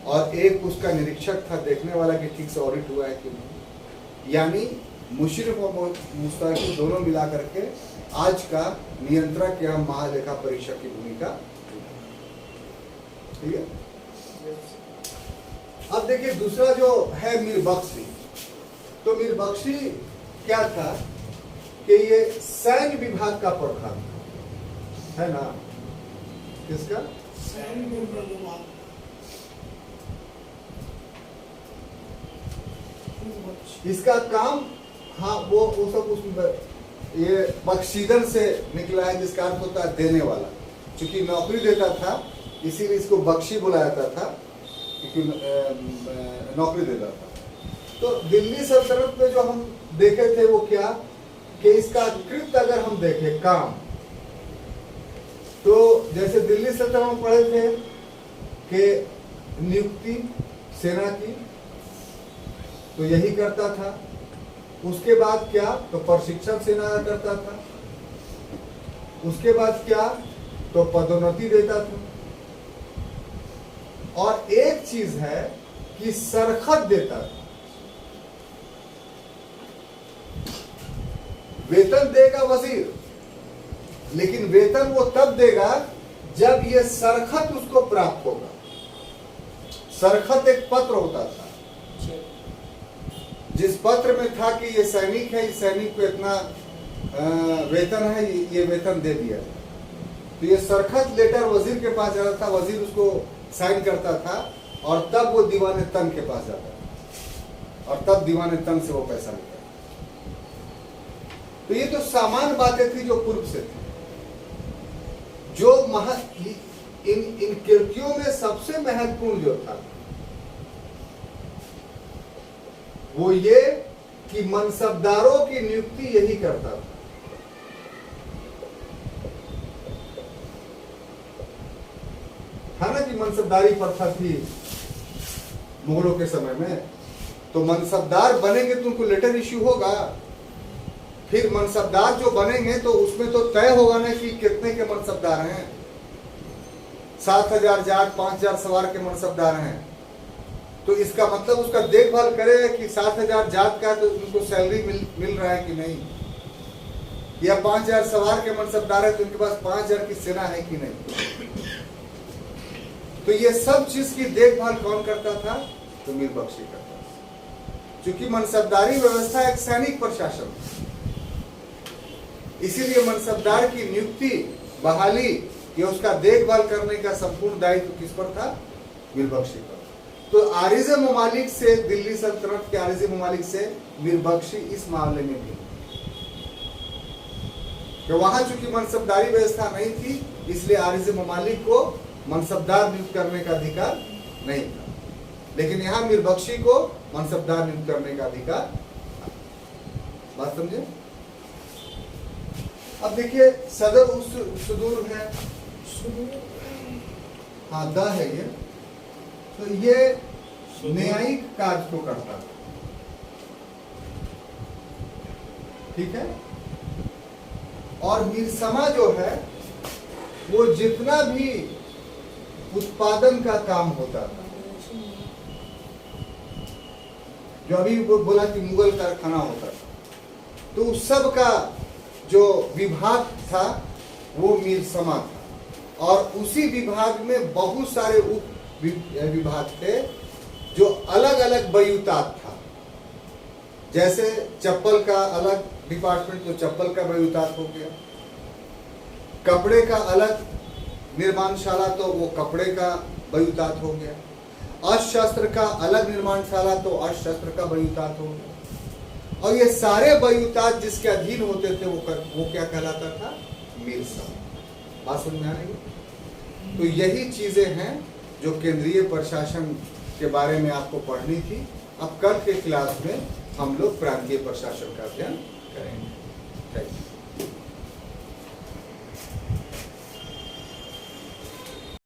और एक उसका निरीक्षक था, देखने वाला कि ठीक से ऑडिट हुआ है कि नहीं। यानी मुशर्रफ और मुस्तफी दोनों मिला करके आज का नियंत्रक या महालेखा परीक्षक की भूमिका, ठीक है। अब देखिए दूसरा जो है मीर बख्शी। तो मीर बख्शी क्या था कि ये सैन्य विभाग का प्रधान था, है ना? किसका? सैन्य विभाग। इसका काम, हाँ वो सब उसमें ये बख्शीदन से निकला है, जिसका अर्थ होता है देने वाला। क्योंकि नौकरी देता था इसीलिए इसको बख्शी बुलाया जाता था, क्योंकि नौकरी देता था। तो दिल्ली सल्तनत में जो हम देखे थे वो क्या कि इसका कृत अगर हम देखें काम, तो जैसे दिल्ली सल्तनत में पढ़े थे कि नियुक्ति सेना की, तो यही करता था। उसके बाद क्या, तो प्रशिक्षण सेना का करता था। उसके बाद क्या, तो पदोन्नति देता था। और एक चीज है कि सरखत देता था। वेतन देगा वजीर, लेकिन वेतन वो तब देगा जब ये सरखत उसको प्राप्त होगा। सरखत एक पत्र होता था, जिस पत्र में था कि ये सैनिक है, इस सैनिक को इतना वेतन है, ये वेतन दे दिया। तो ये सरखत लेटर वजीर के पास जाता था, वजीर उसको साइन करता था और तब वो दीवाने तन के पास जाता था और तब दीवाने तन से वो पैसा लेता। तो ये तो सामान्य बातें थी जो पूर्व से थी। जो इन कृतियों में सबसे महत्वपूर्ण जो था वो ये कि मनसबदारों की नियुक्ति यही करता था। था ना कि मनसबदारी प्रथा थी मुगलों के समय में, तो मनसबदार बनेंगे तो उनको लेटर इश्यू होगा। फिर मनसबदार जो बनेंगे तो उसमें तो तय होगा ना कि कितने के मनसबदार हैं। 7,000 जाट 5,000 सवार के मनसबदार हैं, तो इसका मतलब उसका देखभाल करेगा कि 7,000 जाट का तो उनको सैलरी मिल रहा है कि नहीं, या 5,000 सवार के मनसबदार है तो उनके पास 5,000 की सेना है कि नहीं। तो ये सब चीज की देखभाल कौन करता था? तो मीर बख्शी करता था। क्योंकि मनसबदारी व्यवस्था एक सैनिक प्रशासन, इसीलिए मनसबदार की नियुक्ति, बहाली, ये उसका देखभाल करने का संपूर्ण दायित्व किस पर था? मीर बख्शी पर। तो आरिज़ ममालिक से, दिल्ली सल्तनत के आरिज़ ममालिक से मीर बख्शी इस मामले में भी, कि वहां चूंकि मनसबदारी व्यवस्था नहीं थी, इसलिए आरिज़ ममालिक को मनसबदार नियुक्त करने का अधिकार नहीं था, लेकिन यहां मीर बख्शी को मनसबदार नियुक्त करने का अधिकार था। बात समझे? अब देखिए सदर उस सुदूर है, हाँ द है ये, तो ये न्यायिक कार्य को करता है, ठीक है। और मीरसमा जो है वो जितना भी उत्पादन का काम होता था, जो अभी बोला कि मुगल कारखाना होता था, तो उस सब का जो विभाग था वो मीरसमा था। और उसी विभाग में बहुत सारे उप विभाग थे जो अलग अलग बयूतात था। जैसे चप्पल का अलग डिपार्टमेंट, तो चप्पल का बयूतात हो गया। कपड़े का अलग निर्माणशाला, तो वो कपड़े का बयूतात हो गया। अस्त्र का अलग निर्माणशाला, तो अस्त्र का बयूतात हो गया। और ये सारे बयूतात जिसके अधीन होते थे वो क्या कहलाता था? मीरसमा। बात समझ में आ रही है? तो यही चीजें हैं जो केंद्रीय प्रशासन के बारे में आपको पढ़नी थी। अब कल के क्लास में हम लोग प्रांतीय प्रशासन का अध्ययन करेंगे। Thank you.